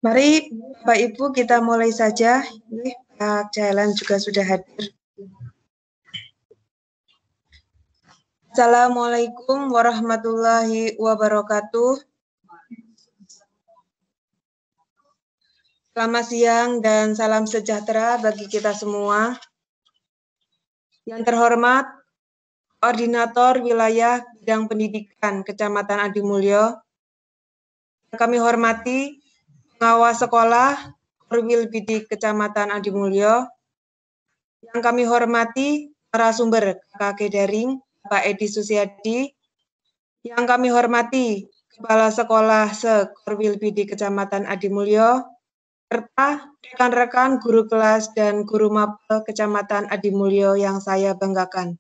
Mari Bapak Ibu kita mulai saja. Pak Jailan juga sudah hadir. Assalamualaikum warahmatullahi wabarakatuh. Selamat siang dan salam sejahtera bagi kita semua. Yang terhormat, Koordinator Wilayah Bidang Pendidikan Kecamatan Adimulyo. Yang kami hormati, Pengawas Sekolah Korwil Bidik Kecamatan Adimulyo. Yang kami hormati, narasumber KKG Daring, Pak Edi Susiadi. Yang kami hormati, Kepala Sekolah Se-Korwil Bidik Kecamatan Adimulyo, serta rekan-rekan guru kelas dan guru mapel Kecamatan Adimulyo yang saya banggakan.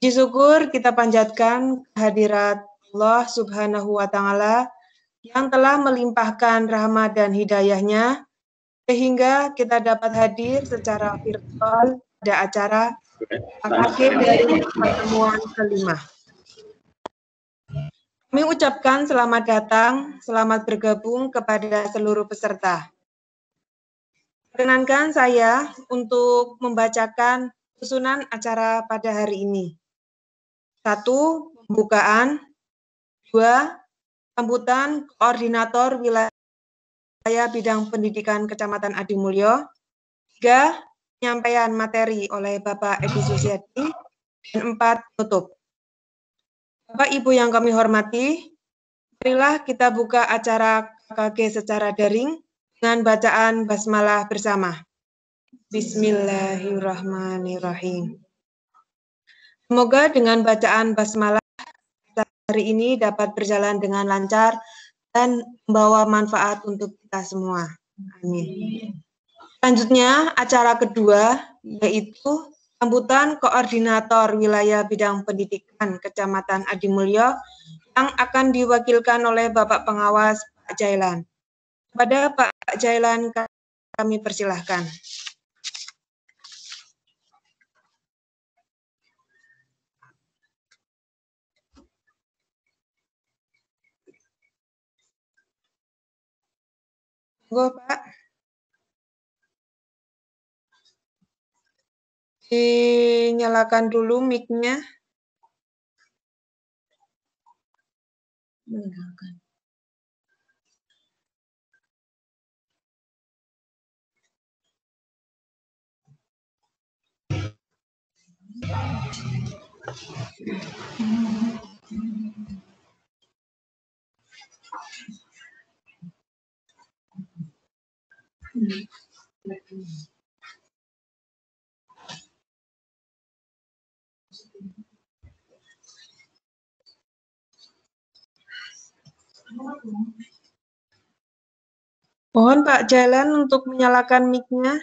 Puji syukur kita panjatkan kehadirat Allah Subhanahu wa Ta'ala yang telah melimpahkan rahmat dan hidayahnya sehingga kita dapat hadir secara virtual pada acara KKG dari pertemuan kelima. Kami ucapkan selamat datang, selamat bergabung kepada seluruh peserta. Perkenankan saya untuk membacakan susunan acara pada hari ini. 1. Pembukaan. 2. Sambutan Koordinator Wilayah Bidang Pendidikan Kecamatan Adimulyo. 3. Penyampaian materi oleh Bapak Edi Susiadi. Dan 4. Tutup. Bapak Ibu yang kami hormati, marilah kita buka acara KKG secara daring dengan bacaan basmalah bersama. Bismillahirrahmanirrahim. Semoga dengan bacaan basmalah hari ini dapat berjalan dengan lancar dan membawa manfaat untuk kita semua. Amin. Selanjutnya, acara kedua yaitu sambutan Koordinator Wilayah Bidang Pendidikan Kecamatan Adimulyo yang akan diwakilkan oleh Bapak Pengawas Pak Jailan. Kepada Pak Jailan kami persilahkan. Monggo, Pak. Dinyalakan dulu mic-nya. Meninggalkan. Mohon Pak Jailan untuk menyalakan mic-nya.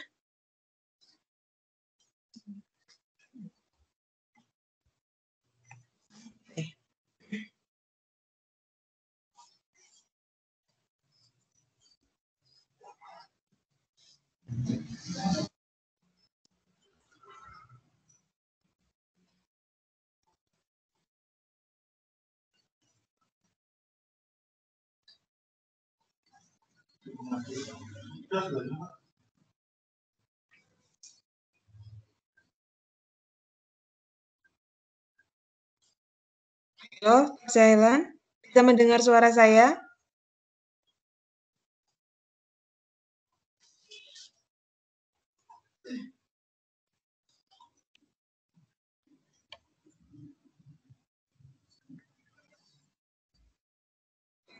Halo, Pak Jailan, bisa mendengar suara saya?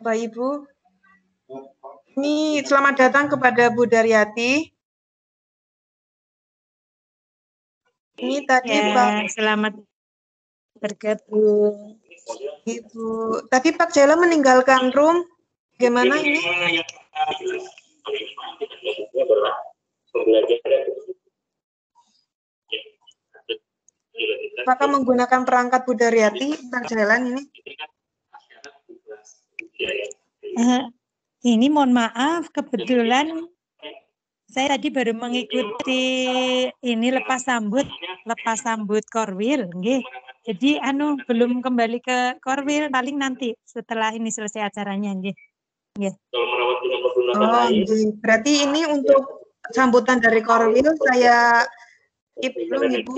Bapak Ibu, ini selamat datang kepada Bu Daryati. Ini tadi Pak. Selamat bergabung. Ibu, tadi Pak Jailan meninggalkan room. Bagaimana ini? Apakah menggunakan perangkat Bu Daryati, Pak Jailan ini? Ini mohon maaf, kebetulan saya tadi baru mengikuti ini lepas sambut. lepas sambut Korwil, nggih. Jadi belum kembali ke Korwil, paling nanti setelah ini selesai acaranya, nggih. Nggih. Oh, nggih. Berarti ini untuk sambutan dari Korwil saya skip dulu, Ibu.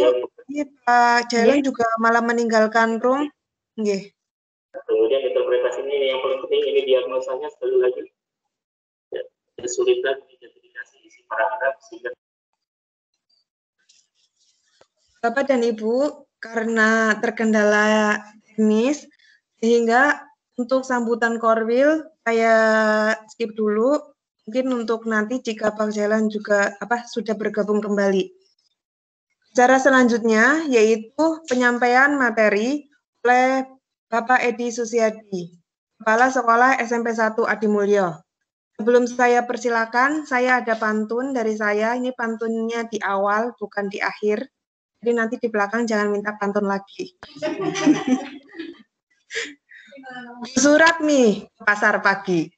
Ini Pak Jailan juga malah meninggalkan room. Nggih. Kemudian interpretasi ini yang paling penting, ini diagnosanya sekali lagi. Kesulitan identifikasi isi paragraf sehingga Bapak dan Ibu, karena terkendala teknis, sehingga untuk sambutan Korwil saya skip dulu. Mungkin untuk nanti jika Pak Jailan juga sudah bergabung kembali. Cara selanjutnya yaitu penyampaian materi oleh Bapak Edi Susiadi, Kepala Sekolah SMP 1 Adimulyo. Sebelum saya persilakan, saya ada pantun dari saya. Ini pantunnya di awal, bukan di akhir. Jadi nanti di belakang jangan minta pantun lagi. Surat nih, ke pasar pagi.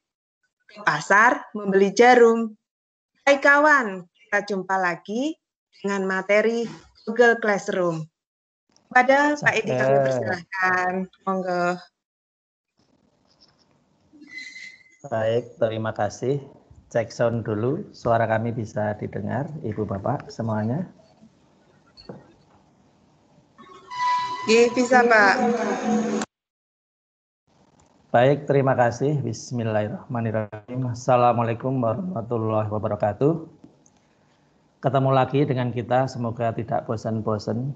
Ke pasar membeli jarum. Hai kawan, kita jumpa lagi dengan materi Google Classroom. Pada Pak Edi kami persilahkan. Monggo. Baik, terima kasih. Cek sound dulu, suara kami bisa didengar, Ibu Bapak semuanya. Iya, bisa Pak. Baik, terima kasih. Bismillahirrahmanirrahim. Assalamualaikum warahmatullahi wabarakatuh. Ketemu lagi dengan kita, semoga tidak bosan-bosan.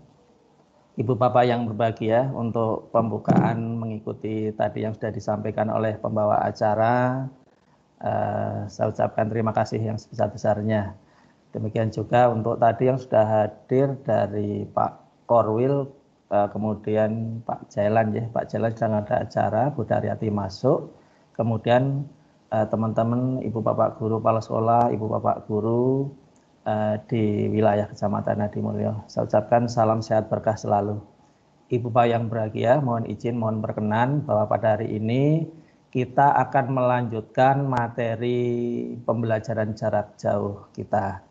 Ibu Bapak yang berbahagia, untuk pembukaan mengikuti tadi yang sudah disampaikan oleh pembawa acara, saya ucapkan terima kasih yang sebesar-besarnya. Demikian juga untuk tadi yang sudah hadir dari Pak Korwil, kemudian Pak Jailan, ya, Pak Jailan sedang ada acara, Bu Daryati masuk, kemudian teman-teman Ibu Bapak Guru Kepala Sekolah, Ibu Bapak Guru di wilayah Kecamatan Adimulyo. Saya ucapkan salam sehat berkah selalu. Ibu Bapak yang berbahagia, mohon izin, mohon berkenan bahwa pada hari ini kita akan melanjutkan materi pembelajaran jarak jauh kita.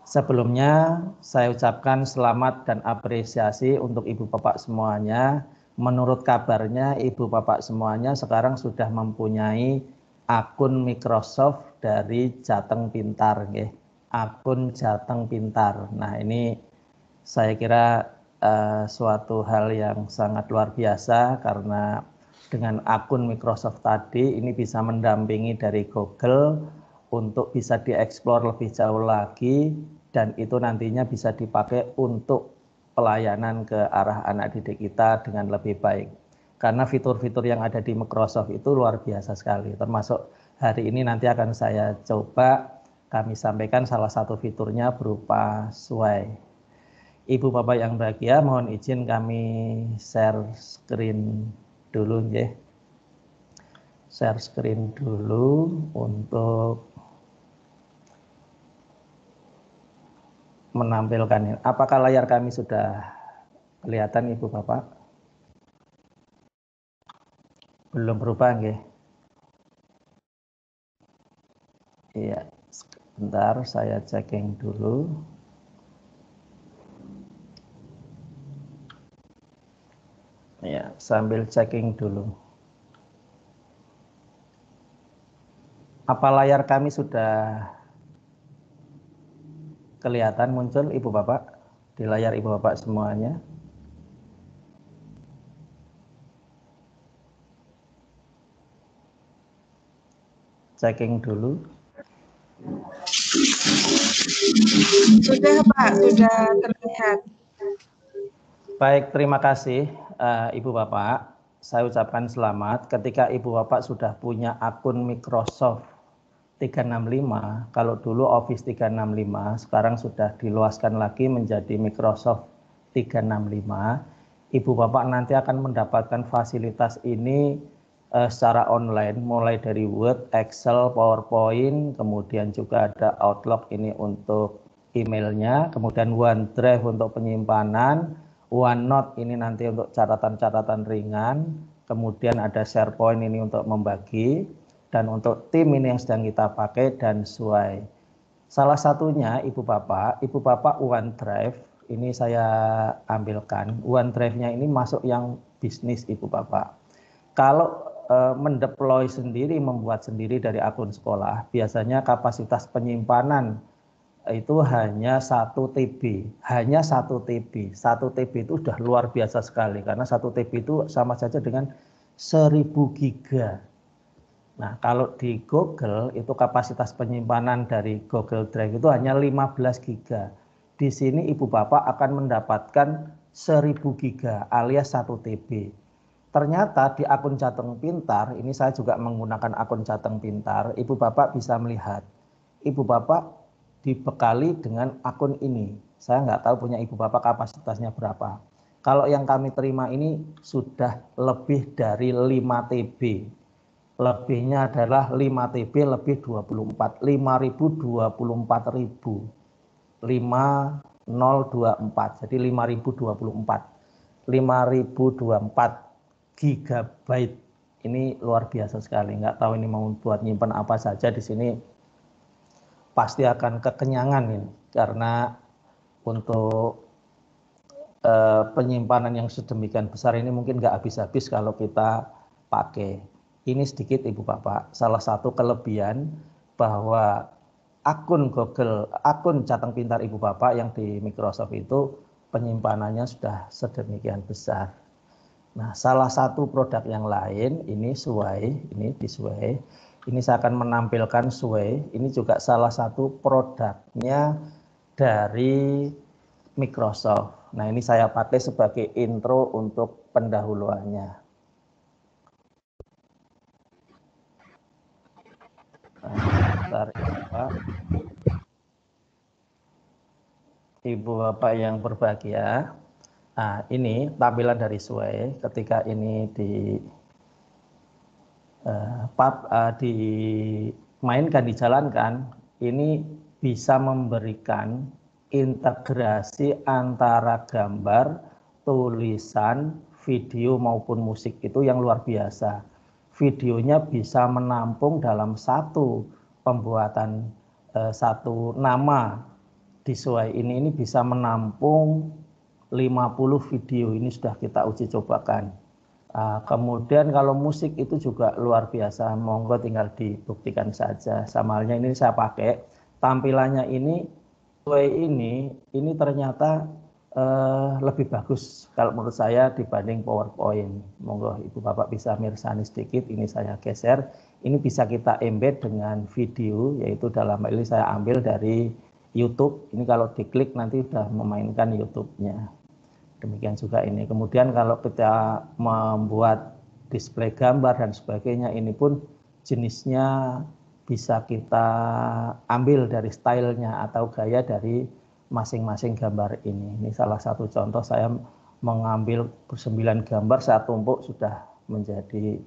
Sebelumnya saya ucapkan selamat dan apresiasi untuk Ibu Bapak semuanya. Menurut kabarnya Ibu Bapak semuanya sekarang sudah mempunyai akun Microsoft dari Jateng Pintar, nggih. Akun Jateng Pintar. Nah, ini saya kira suatu hal yang sangat luar biasa, karena dengan akun Microsoft tadi ini bisa mendampingi dari Google untuk bisa dieksplor lebih jauh lagi, dan itu nantinya bisa dipakai untuk pelayanan ke arah anak didik kita dengan lebih baik. Karena fitur-fitur yang ada di Microsoft itu luar biasa sekali, termasuk hari ini nanti akan saya coba kami sampaikan salah satu fiturnya berupa Sway. Ibu Bapak yang bahagia, mohon izin kami share screen dulu, ya. Share screen dulu untuk menampilkan ini. Apakah layar kami sudah kelihatan, Ibu Bapak? Belum berubah, nggih? Iya, sebentar saya checking dulu. Ya, sambil checking dulu. Apa layar kami sudah kelihatan muncul, Ibu Bapak? Di layar Ibu Bapak semuanya. Checking dulu. Sudah Pak, sudah terlihat. Baik, terima kasih Ibu Bapak. Saya ucapkan selamat ketika Ibu Bapak sudah punya akun Microsoft 365. Kalau dulu Office 365, sekarang sudah diluaskan lagi menjadi Microsoft 365. Ibu Bapak nanti akan mendapatkan fasilitas ini secara online, mulai dari Word, Excel, PowerPoint, kemudian juga ada Outlook ini untuk emailnya, kemudian OneDrive untuk penyimpanan, OneNote ini nanti untuk catatan-catatan ringan, kemudian ada SharePoint ini untuk membagi, dan untuk tim ini yang sedang kita pakai, dan Sway. Salah satunya Ibu Bapak OneDrive ini saya ambilkan. OneDrive-nya ini masuk yang bisnis Ibu Bapak. Kalau mendeploy sendiri, membuat sendiri dari akun sekolah, biasanya kapasitas penyimpanan itu hanya 1 TB. Hanya 1 TB. 1 TB itu sudah luar biasa sekali, karena 1 TB itu sama saja dengan 1000 giga. Nah, kalau di Google itu kapasitas penyimpanan dari Google Drive itu hanya 15 giga. Di sini Ibu Bapak akan mendapatkan 1000 giga alias 1 TB. Ternyata di akun Jateng Pintar, ini saya juga menggunakan akun Jateng Pintar, Ibu Bapak bisa melihat. Ibu Bapak dibekali dengan akun ini. Saya nggak tahu punya Ibu Bapak kapasitasnya berapa. Kalau yang kami terima ini sudah lebih dari 5 TB. Lebihnya adalah 5 TB lebih 24, 5024.000. 5024, jadi 5024. 5024 gigabyte. Ini luar biasa sekali. Nggak tahu ini mau buat nyimpen apa saja di sini. Pasti akan kekenyangan ini, karena untuk penyimpanan yang sedemikian besar ini mungkin nggak habis-habis kalau kita pakai. Ini sedikit Ibu Bapak, salah satu kelebihan bahwa akun Google, akun Jateng Pintar Ibu Bapak yang di Microsoft itu penyimpanannya sudah sedemikian besar. Nah, salah satu produk yang lain ini Sway, ini di Sway. Ini saya akan menampilkan Sway. Ini juga salah satu produknya dari Microsoft. Nah, ini saya pakai sebagai intro untuk pendahuluannya. Nah, Ibu Bapak yang berbahagia. Nah, ini tampilan dari Sway ketika ini dimainkan, dijalankan, ini bisa memberikan integrasi antara gambar, tulisan, video maupun musik itu yang luar biasa. Videonya bisa menampung dalam satu pembuatan satu nama di Sway ini bisa menampung 50 video. Ini sudah kita uji cobakan. Kemudian kalau musik itu juga luar biasa, monggo tinggal dibuktikan saja. Sama halnya ini saya pakai, tampilannya ini Sway ini ternyata lebih bagus kalau menurut saya dibanding PowerPoint. Monggo Ibu Bapak bisa mirsani sedikit, ini saya geser. Ini bisa kita embed dengan video, yaitu dalam hal ini saya ambil dari YouTube. Ini kalau diklik nanti sudah memainkan YouTube-nya. Demikian juga ini. Kemudian kalau kita membuat display gambar dan sebagainya, ini pun jenisnya bisa kita ambil dari stylenya atau gaya dari masing-masing gambar ini. Ini salah satu contoh saya mengambil 9 gambar, saya tumpuk sudah menjadi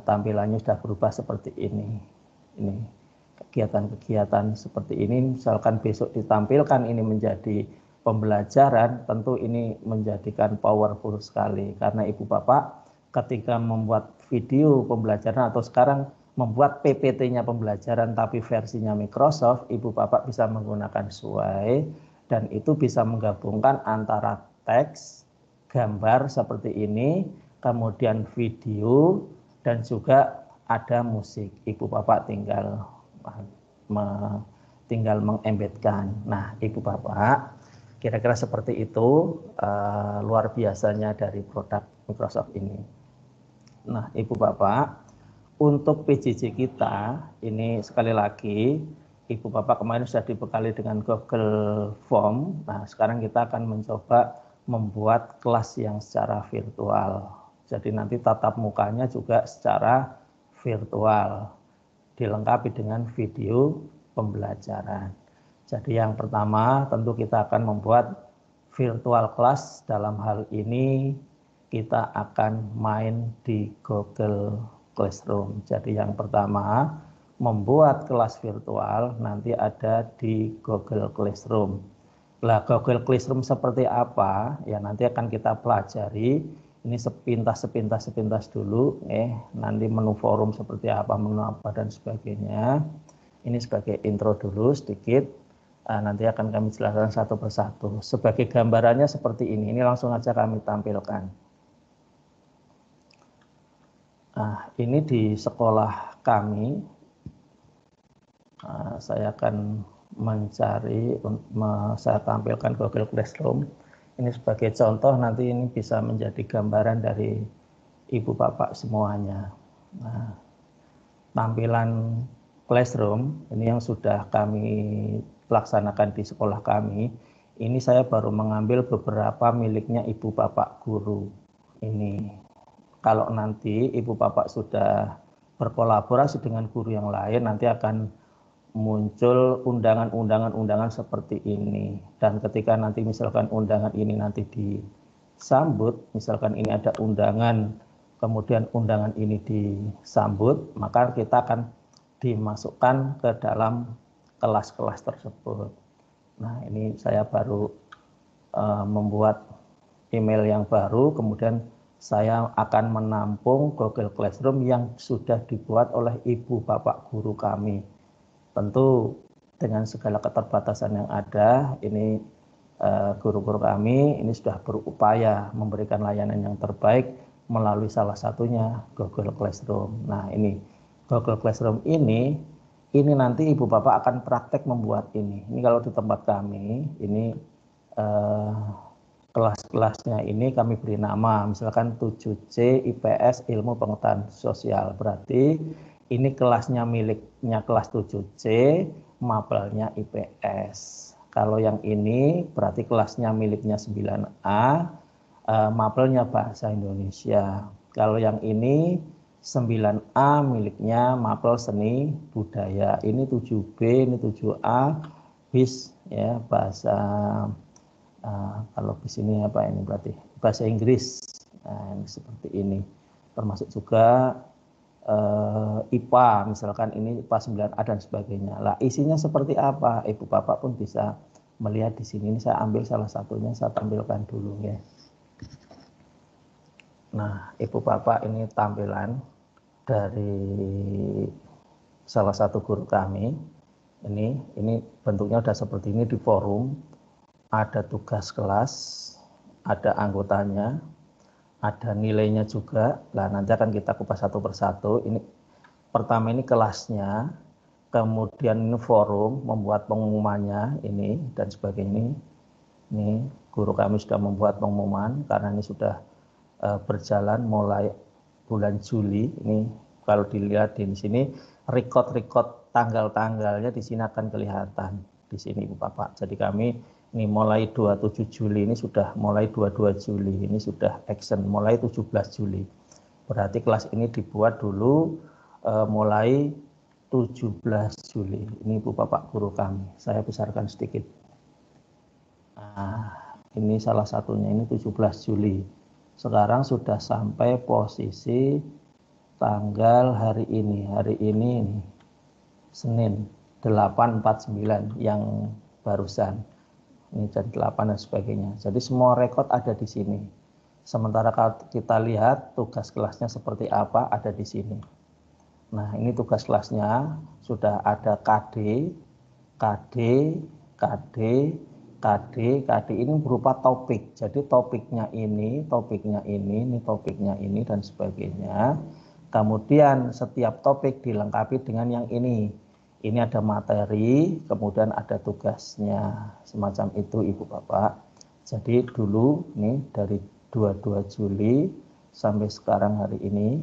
tampilannya sudah berubah seperti ini. Ini kegiatan-kegiatan seperti ini, misalkan besok ditampilkan ini menjadi pembelajaran, tentu ini menjadikan powerful sekali. Karena Ibu Bapak ketika membuat video pembelajaran atau sekarang membuat PPT-nya pembelajaran tapi versinya Microsoft, Ibu Bapak bisa menggunakan Sway dan itu bisa menggabungkan antara teks, gambar seperti ini, kemudian video dan juga ada musik. Ibu Bapak tinggal mengembedkan. Nah, Ibu Bapak, kira-kira seperti itu luar biasanya dari produk Microsoft ini. Nah, Ibu Bapak, untuk PJJ kita, ini sekali lagi, Ibu Bapak kemarin sudah dibekali dengan Google Form. Nah, sekarang kita akan mencoba membuat kelas yang secara virtual. Jadi nanti tatap mukanya juga secara virtual, dilengkapi dengan video pembelajaran. Jadi yang pertama tentu kita akan membuat virtual class. Dalam hal ini kita akan main di Google Classroom. Jadi yang pertama membuat kelas virtual nanti ada di Google Classroom. Lah Google Classroom seperti apa? Ya nanti akan kita pelajari. Ini sepintas dulu. Nanti menu forum seperti apa, menu apa dan sebagainya. Ini sebagai intro dulu sedikit. Nanti akan kami jelaskan satu persatu. Sebagai gambarannya seperti ini langsung aja kami tampilkan. Nah, ini di sekolah kami, saya akan mencari, saya tampilkan Google Classroom. Ini sebagai contoh, nanti ini bisa menjadi gambaran dari Ibu Bapak semuanya. Nah, tampilan Classroom ini yang sudah kami laksanakan di sekolah kami, ini saya baru mengambil beberapa miliknya Ibu Bapak guru. Ini kalau nanti Ibu Bapak sudah berkolaborasi dengan guru yang lain, nanti akan muncul undangan seperti ini. Dan ketika nanti misalkan undangan ini nanti disambut, misalkan ini ada undangan, kemudian undangan ini disambut, maka kita akan dimasukkan ke dalam kelas-kelas tersebut. Nah, ini saya baru membuat email yang baru, kemudian saya akan menampung Google Classroom yang sudah dibuat oleh Ibu Bapak guru kami. Tentu dengan segala keterbatasan yang ada, ini guru-guru kami ini sudah berupaya memberikan layanan yang terbaik melalui salah satunya Google Classroom. Nah, ini Google Classroom ini nanti Ibu Bapak akan praktek membuat ini. Ini kalau di tempat kami, ini kelas-kelasnya ini kami beri nama, misalkan 7C IPS Ilmu Pengetahuan Sosial. Berarti ini kelasnya miliknya kelas 7C, mapelnya IPS. Kalau yang ini berarti kelasnya miliknya 9A, mapelnya Bahasa Indonesia. Kalau yang ini 9A miliknya mapel Seni Budaya. Ini 7B, ini 7A, BIS ya, bahasa kalau di sini apa ini berarti bahasa Inggris. Nah, ini seperti ini. Termasuk juga IPA, misalkan ini IPA 9A dan sebagainya. Lah, isinya seperti apa? Ibu Bapak pun bisa melihat di sini. Ini saya ambil salah satunya, saya tampilkan dulu ya. Nah, Ibu Bapak, ini tampilan dari salah satu guru kami. Ini bentuknya udah seperti ini di forum. Ada tugas kelas, ada anggotanya, ada nilainya juga. Nah, nanti akan kita kupas satu persatu. Ini pertama ini kelasnya, kemudian ini forum, membuat pengumumannya ini dan sebagainya. Ini guru kami sudah membuat pengumuman karena ini sudah berjalan mulai bulan Juli. Ini kalau dilihat di sini record tanggal-tanggalnya di sini akan kelihatan di sini Ibu Bapak. Jadi kami ini mulai 27 Juli, ini sudah mulai 22 Juli, ini sudah action mulai 17 Juli. Berarti kelas ini dibuat dulu mulai 17 Juli. Ini Ibu Bapak guru kami. Saya besarkan sedikit. Nah, ini salah satunya, ini 17 Juli. Sekarang sudah sampai posisi tanggal hari ini. Hari ini Senin 8/49 yang barusan. Ini jadi 8 dan sebagainya. Jadi semua rekod ada di sini. Sementara kalau kita lihat tugas kelasnya seperti apa ada di sini. Nah, ini tugas kelasnya sudah ada KD ini berupa topik. Jadi topiknya ini dan sebagainya. Kemudian setiap topik dilengkapi dengan yang ini. Ini ada materi, kemudian ada tugasnya, semacam itu Ibu Bapak. Jadi dulu nih dari 22 Juli sampai sekarang hari ini,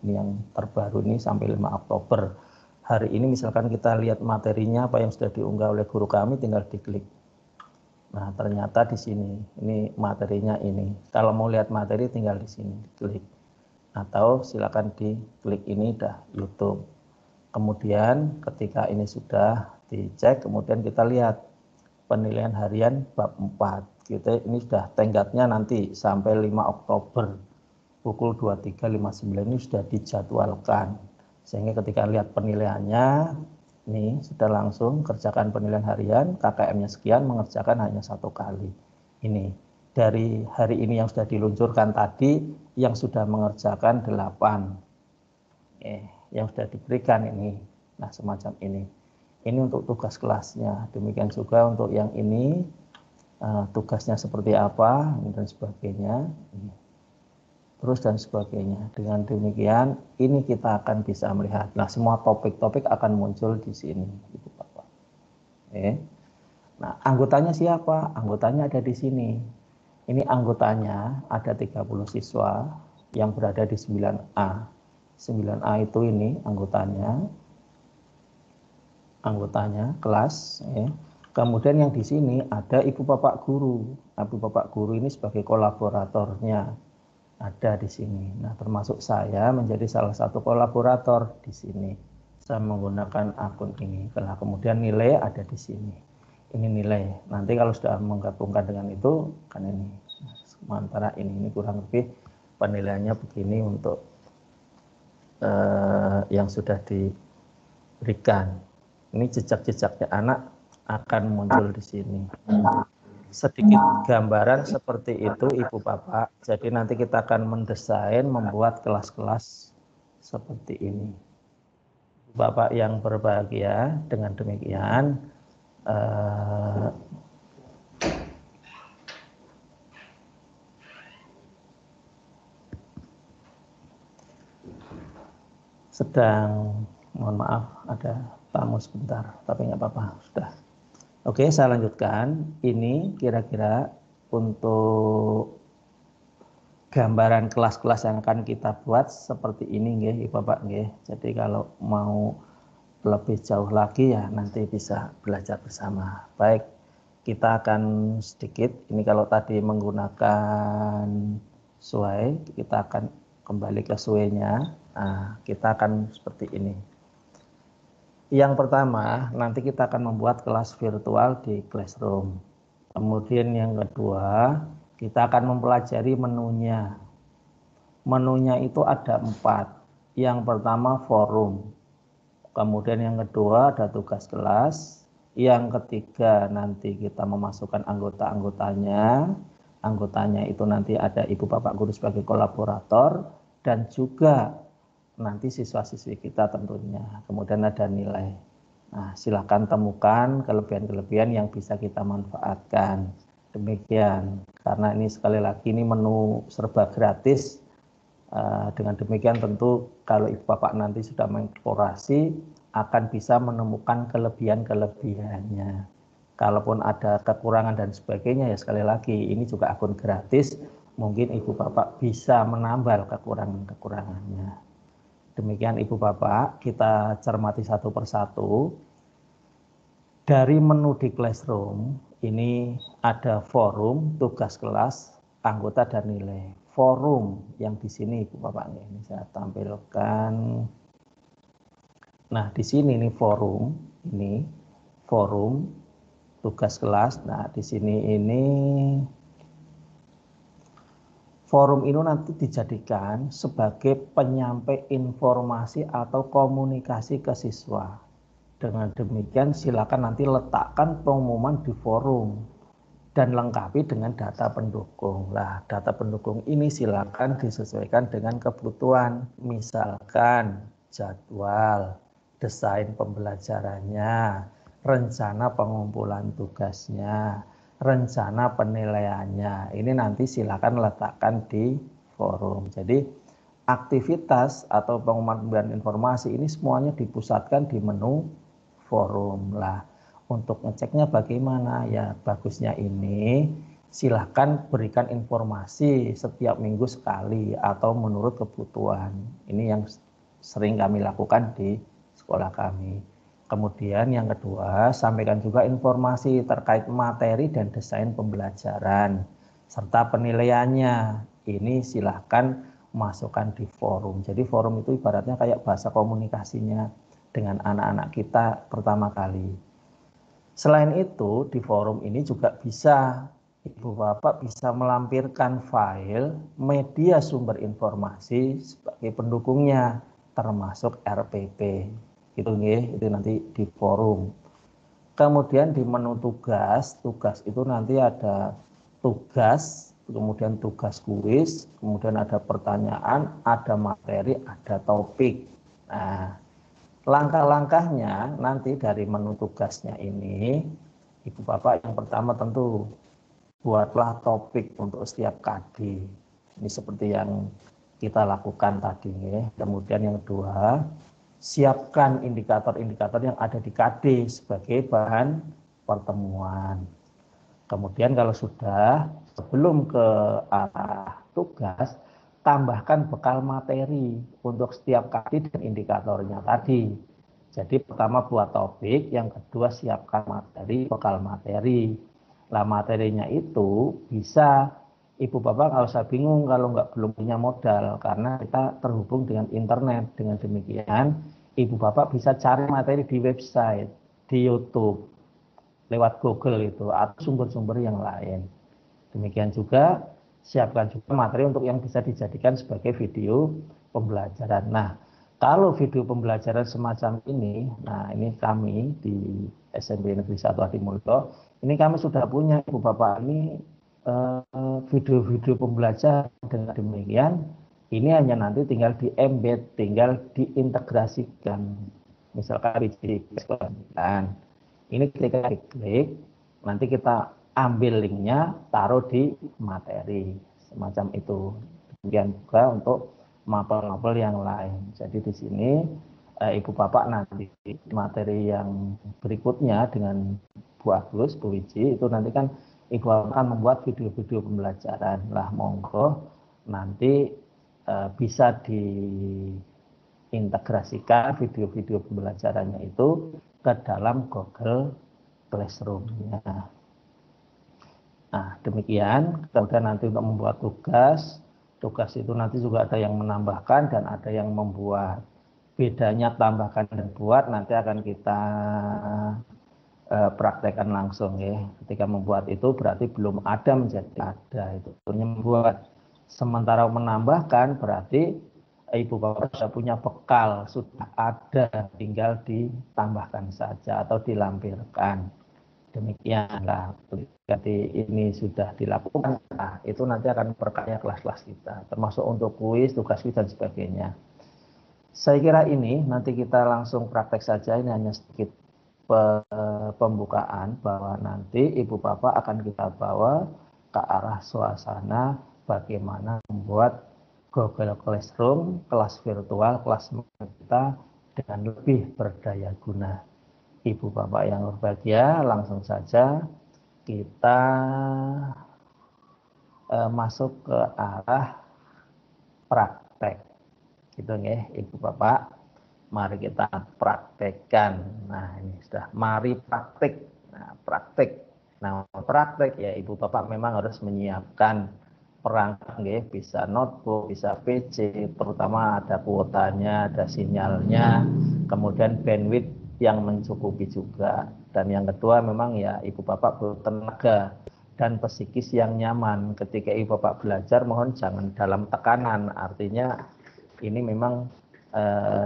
ini yang terbaru ini sampai 5 Oktober. Hari ini misalkan kita lihat materinya apa yang sudah diunggah oleh guru kami, tinggal diklik. Nah, ternyata di sini, ini materinya ini. Kalau mau lihat materi tinggal di sini, klik. Atau silakan diklik ini dah YouTube. Kemudian ketika ini sudah dicek, kemudian kita lihat penilaian harian bab 4. Ini sudah tenggatnya nanti sampai 5 Oktober pukul 23.59 ini sudah dijadwalkan. Sehingga ketika lihat penilaiannya, ini sudah langsung kerjakan penilaian harian, KKM-nya sekian, mengerjakan hanya 1 kali. Ini dari hari ini yang sudah diluncurkan tadi, yang sudah mengerjakan 8. Yang sudah diberikan ini. Nah, semacam ini. Ini untuk tugas kelasnya. Demikian juga untuk yang ini, tugasnya seperti apa, dan sebagainya. Terus dan sebagainya. Dengan demikian, ini kita akan bisa melihat. Nah, semua topik-topik akan muncul di sini, Ibu Bapak. Nah, anggotanya siapa? Anggotanya ada di sini. Ini anggotanya ada 30 siswa yang berada di 9A. 9A itu ini anggotanya kelas. Kemudian yang di sini ada Ibu Bapak Guru. Ibu Bapak Guru ini sebagai kolaboratornya ada di sini. Nah, termasuk saya menjadi salah satu kolaborator di sini. Saya menggunakan akun ini. Nah, kemudian nilai ada di sini. Ini nilai. Nanti kalau sudah menggabungkan dengan itu, kan ini. Sementara ini kurang lebih penilaiannya begini untuk yang sudah diberikan. Ini jejak-jejaknya anak akan muncul di sini. Sedikit gambaran seperti itu, Ibu Bapak. Jadi nanti kita akan mendesain, membuat kelas-kelas seperti ini. Bapak yang berbahagia, dengan demikian sedang, mohon maaf, ada tamu sebentar, tapi nggak apa-apa, sudah. Oke, saya lanjutkan. Ini kira-kira untuk gambaran kelas-kelas yang akan kita buat seperti ini, nggih, Bapak, nggih. Jadi kalau mau lebih jauh lagi ya nanti bisa belajar bersama. Baik, kita akan sedikit, ini kalau tadi menggunakan suai, kita akan kembali ke suainya. Nah, kita akan seperti ini. Yang pertama, nanti kita akan membuat kelas virtual di Classroom. Kemudian yang kedua, kita akan mempelajari menunya. Menunya itu ada 4. Yang pertama forum. Kemudian yang kedua ada tugas kelas. Yang ketiga nanti kita memasukkan anggota-anggotanya. Anggotanya itu nanti ada Ibu Bapak Guru sebagai kolaborator. Dan juga nanti siswa-siswi kita tentunya. Kemudian ada nilai. Nah, silakan temukan kelebihan-kelebihan yang bisa kita manfaatkan. Demikian. Karena ini sekali lagi ini menu serba gratis. Dengan demikian tentu kalau Ibu Bapak nanti sudah mengeksplorasi akan bisa menemukan kelebihan-kelebihannya. Kalaupun ada kekurangan dan sebagainya ya sekali lagi ini juga akun gratis, mungkin Ibu Bapak bisa menambal kekurangan-kekurangannya. Demikian Ibu Bapak, kita cermati satu persatu. Dari menu di Classroom ini ada forum, tugas kelas, anggota dan nilai. Forum yang di sini Ibu Bapak, ini saya tampilkan. Nah, di sini ini forum, tugas kelas. Nah, di sini ini forum ini nanti dijadikan sebagai penyampai informasi atau komunikasi ke siswa. Dengan demikian silakan nanti letakkan pengumuman di forum. Dan lengkapi dengan data pendukung. Nah, data pendukung ini silakan disesuaikan dengan kebutuhan. Misalkan jadwal, desain pembelajarannya, rencana pengumpulan tugasnya, rencana penilaiannya. Ini nanti silakan letakkan di forum. Jadi aktivitas atau pengumuman informasi ini semuanya dipusatkan di menu forum. Lah, untuk ngeceknya bagaimana? Ya bagusnya ini silahkan berikan informasi setiap minggu sekali atau menurut kebutuhan. Ini yang sering kami lakukan di sekolah kami. Kemudian yang kedua, sampaikan juga informasi terkait materi dan desain pembelajaran serta penilaiannya. Ini silahkan masukkan di forum. Jadi forum itu ibaratnya kayak bahasa komunikasinya dengan anak-anak kita pertama kali. Selain itu, di forum ini juga bisa Ibu Bapak bisa melampirkan file media sumber informasi sebagai pendukungnya, termasuk RPP. Gitu nggih, itu nanti di forum. Kemudian di menu tugas itu nanti ada tugas, kemudian tugas kuis, kemudian ada pertanyaan, ada materi, ada topik. Nah, Langkah-langkahnya nanti dari menu tugasnya ini, Ibu Bapak yang pertama tentu buatlah topik untuk setiap KD. Ini seperti yang kita lakukan tadi. Kemudian yang kedua, siapkan indikator-indikator yang ada di KD sebagai bahan pertemuan. Kemudian kalau sudah, sebelum ke arah tugas, tambahkan bekal materi untuk setiap KD dan indikatornya tadi. Jadi pertama buat topik, yang kedua siapkan materi, bekal materi. Lah materinya itu bisa Ibu Bapak nggak usah bingung kalau belum punya modal, karena kita terhubung dengan internet. Dengan demikian Ibu Bapak bisa cari materi di website, di YouTube, lewat Google itu, atau sumber-sumber yang lain. Demikian juga siapkan juga materi untuk yang bisa dijadikan sebagai video pembelajaran. Nah, kalau video pembelajaran semacam ini, nah ini kami di SMP Negeri 1 Adimulyo, ini kami sudah punya Ibu Bapak ini video-video pembelajaran. Dengan demikian ini hanya nanti tinggal di embed, tinggal diintegrasikan. Misalkan di ini ketika diklik, nanti kita ambil linknya, taruh di materi, semacam itu. Kemudian juga untuk mapel-mapel yang lain. Jadi di sini Ibu Bapak nanti materi yang berikutnya dengan Bu Agus, Bu Wiji, itu nanti kan Ibu Bapak akan membuat video-video pembelajaran. Lah monggo nanti bisa diintegrasikan video-video pembelajarannya itu ke dalam Google Classroom-nya. Nah, demikian. Kemudian nanti untuk membuat tugas itu nanti juga ada yang menambahkan dan ada yang membuat. Bedanya tambahkan dan buat nanti akan kita praktekkan langsung ya. Ketika membuat itu berarti belum ada menjadi ada, itu hanya membuat. Sementara menambahkan berarti Ibu Bapak sudah punya bekal, sudah ada, tinggal ditambahkan saja atau dilampirkan. Demikianlah, ketika ini sudah dilakukan, nah, itu nanti akan memperkaya kelas-kelas kita, termasuk untuk kuis, tugas kuis dan sebagainya. Saya kira ini nanti kita langsung praktek saja. Ini hanya sedikit pembukaan bahwa nanti Ibu Bapak akan kita bawa ke arah suasana bagaimana membuat Google Classroom, kelas virtual, kelas kita dengan lebih berdaya guna. Ibu Bapak yang berbahagia, langsung saja kita masuk ke arah praktek. Gitu ya, Ibu Bapak. Mari kita praktekkan. Nah, ini sudah mari praktek. Nah, praktek. Nah, praktek ya Ibu Bapak memang harus menyiapkan perangkat ya, bisa notebook, bisa PC, terutama ada kuotanya, ada sinyalnya, kemudian bandwidth yang mencukupi juga. Dan yang kedua memang ya Ibu Bapak butuh tenaga dan psikis yang nyaman. Ketika Ibu Bapak belajar mohon jangan dalam tekanan, artinya ini memang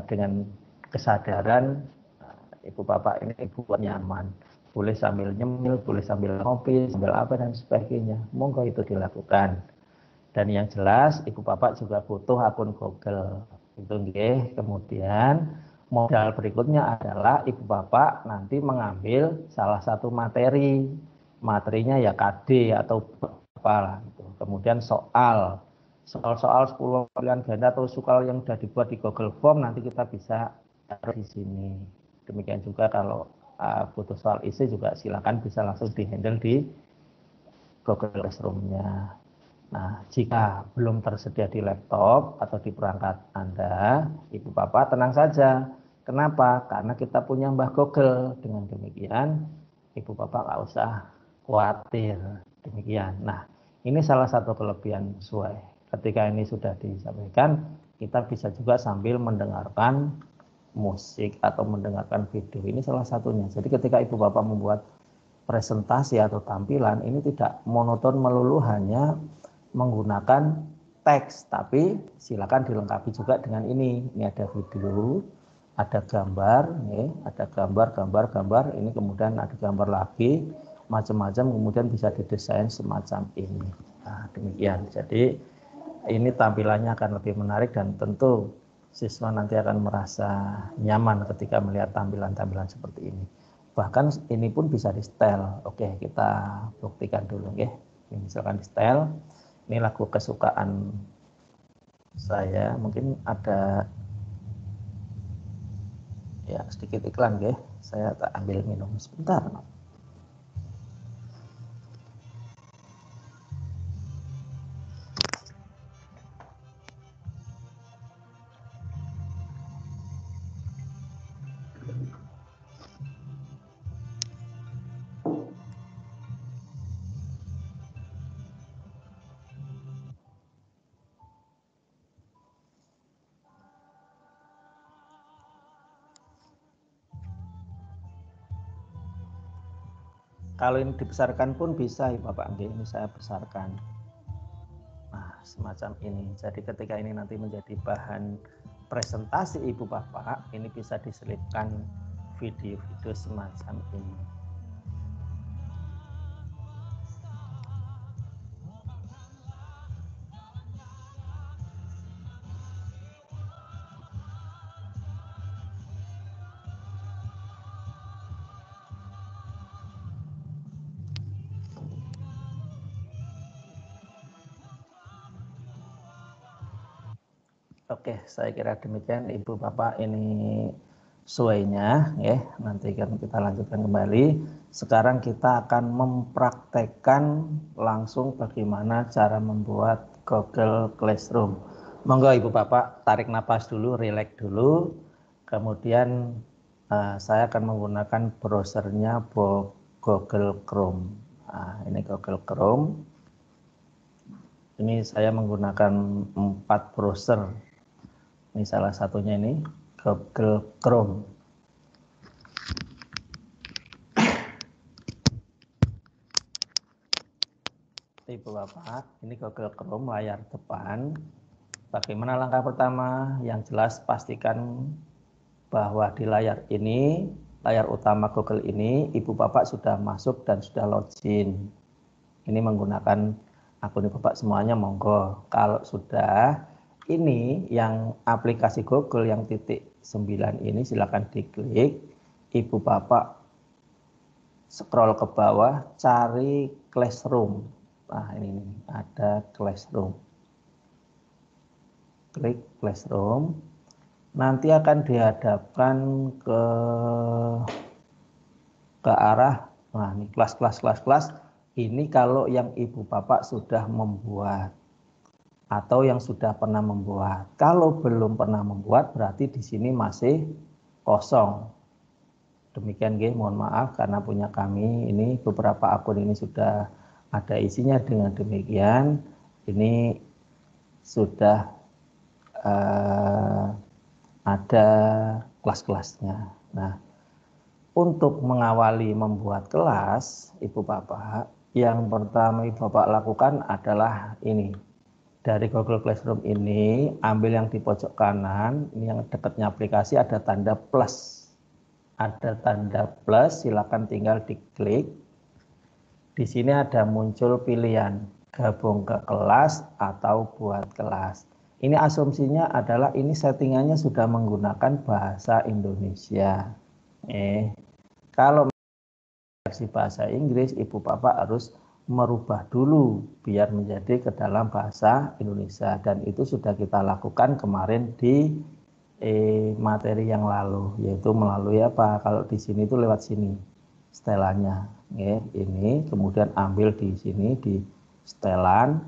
dengan kesadaran Ibu Bapak ini buat nyaman, boleh sambil nyemil, boleh sambil ngopi, sambil apa dan sebagainya, monggo itu dilakukan. Dan yang jelas Ibu Bapak juga butuh akun Google itu nggih. Kemudian modal berikutnya adalah Ibu Bapak nanti mengambil salah satu materinya ya KD atau apa gitu. Kemudian soal 10 pilihan ganda atau soal yang sudah dibuat di Google Form nanti kita bisa taruh di sini. Demikian juga kalau butuh soal isi juga silakan bisa langsung dihandle di Google Classroom-nya. Nah, jika belum tersedia di laptop atau di perangkat Anda, Ibu Bapak tenang saja. Kenapa? Karena kita punya Mbah Google. Dengan demikian, Ibu Bapak nggak usah khawatir. Demikian. Nah, ini salah satu kelebihan Suai. Ketika ini sudah disampaikan, kita bisa juga sambil mendengarkan musik atau mendengarkan video. Ini salah satunya. Jadi ketika Ibu Bapak membuat presentasi atau tampilan, ini tidak monoton melulu hanya menggunakan teks, tapi silakan dilengkapi juga dengan ini. Ini ada video, ada gambar, ada gambar, ini kemudian ada gambar lagi, macam-macam, kemudian bisa didesain semacam ini. Nah, demikian. Jadi ini tampilannya akan lebih menarik dan tentu siswa nanti akan merasa nyaman ketika melihat tampilan-tampilan seperti ini. Bahkan ini pun bisa di setel. Oke, kita buktikan dulu ya. Ini misalkan di setel. Ini lagu kesukaan saya, mungkin ada ya sedikit iklan ya. Saya tak ambil minum sebentar. Kalau ini dibesarkan pun bisa ya Bapak, ini saya besarkan. Nah, semacam ini. Jadi ketika ini nanti menjadi bahan presentasi Ibu Bapak, ini bisa diselipkan video-video semacam ini. Oke, saya kira demikian Ibu Bapak, ini sesuainya ya. Nanti kan kita lanjutkan kembali. Sekarang kita akan mempraktekkan langsung bagaimana cara membuat Google Classroom. Monggo Ibu Bapak tarik napas dulu, rileks dulu. Kemudian saya akan menggunakan browsernya Google Chrome. Nah, ini Google Chrome. Ini saya menggunakan 4 browser. Ini salah satunya ini Google Chrome. Ibu Bapak, ini Google Chrome layar depan. Bagaimana langkah pertama? Yang jelas pastikan bahwa di layar ini, layar utama Google ini, Ibu Bapak sudah masuk dan sudah login. Ini menggunakan akun Ibu Bapak semuanya, monggo. Kalau sudah, ini yang aplikasi Google yang titik 9 ini silakan diklik. Ibu Bapak scroll ke bawah, cari Classroom. Nah, ini ada Classroom. Klik Classroom. Nanti akan dihadapkan ke arah, nah ini kelas. Ini kalau yang Ibu Bapak sudah membuat atau yang sudah pernah membuat. Kalau belum pernah membuat berarti di sini masih kosong. Demikian nggih, mohon maaf karena punya kami ini beberapa akun ini sudah ada isinya. Dengan demikian ini sudah ada kelas-kelasnya. Nah, untuk mengawali membuat kelas, Ibu Bapak, yang pertama Ibu Bapak lakukan adalah ini. Dari Google Classroom ini, ambil yang di pojok kanan, ini yang dekatnya aplikasi ada tanda plus. Ada tanda plus, silakan tinggal diklik. Di sini ada muncul pilihan, gabung ke kelas atau buat kelas. Ini asumsinya adalah ini settingannya sudah menggunakan bahasa Indonesia. Kalau versi bahasa Inggris, Ibu Bapak harus merubah dulu biar menjadi ke dalam bahasa Indonesia, dan itu sudah kita lakukan kemarin di materi yang lalu, yaitu melalui apa? Kalau di sini itu lewat sini setelannya, ini kemudian ambil di sini di setelan,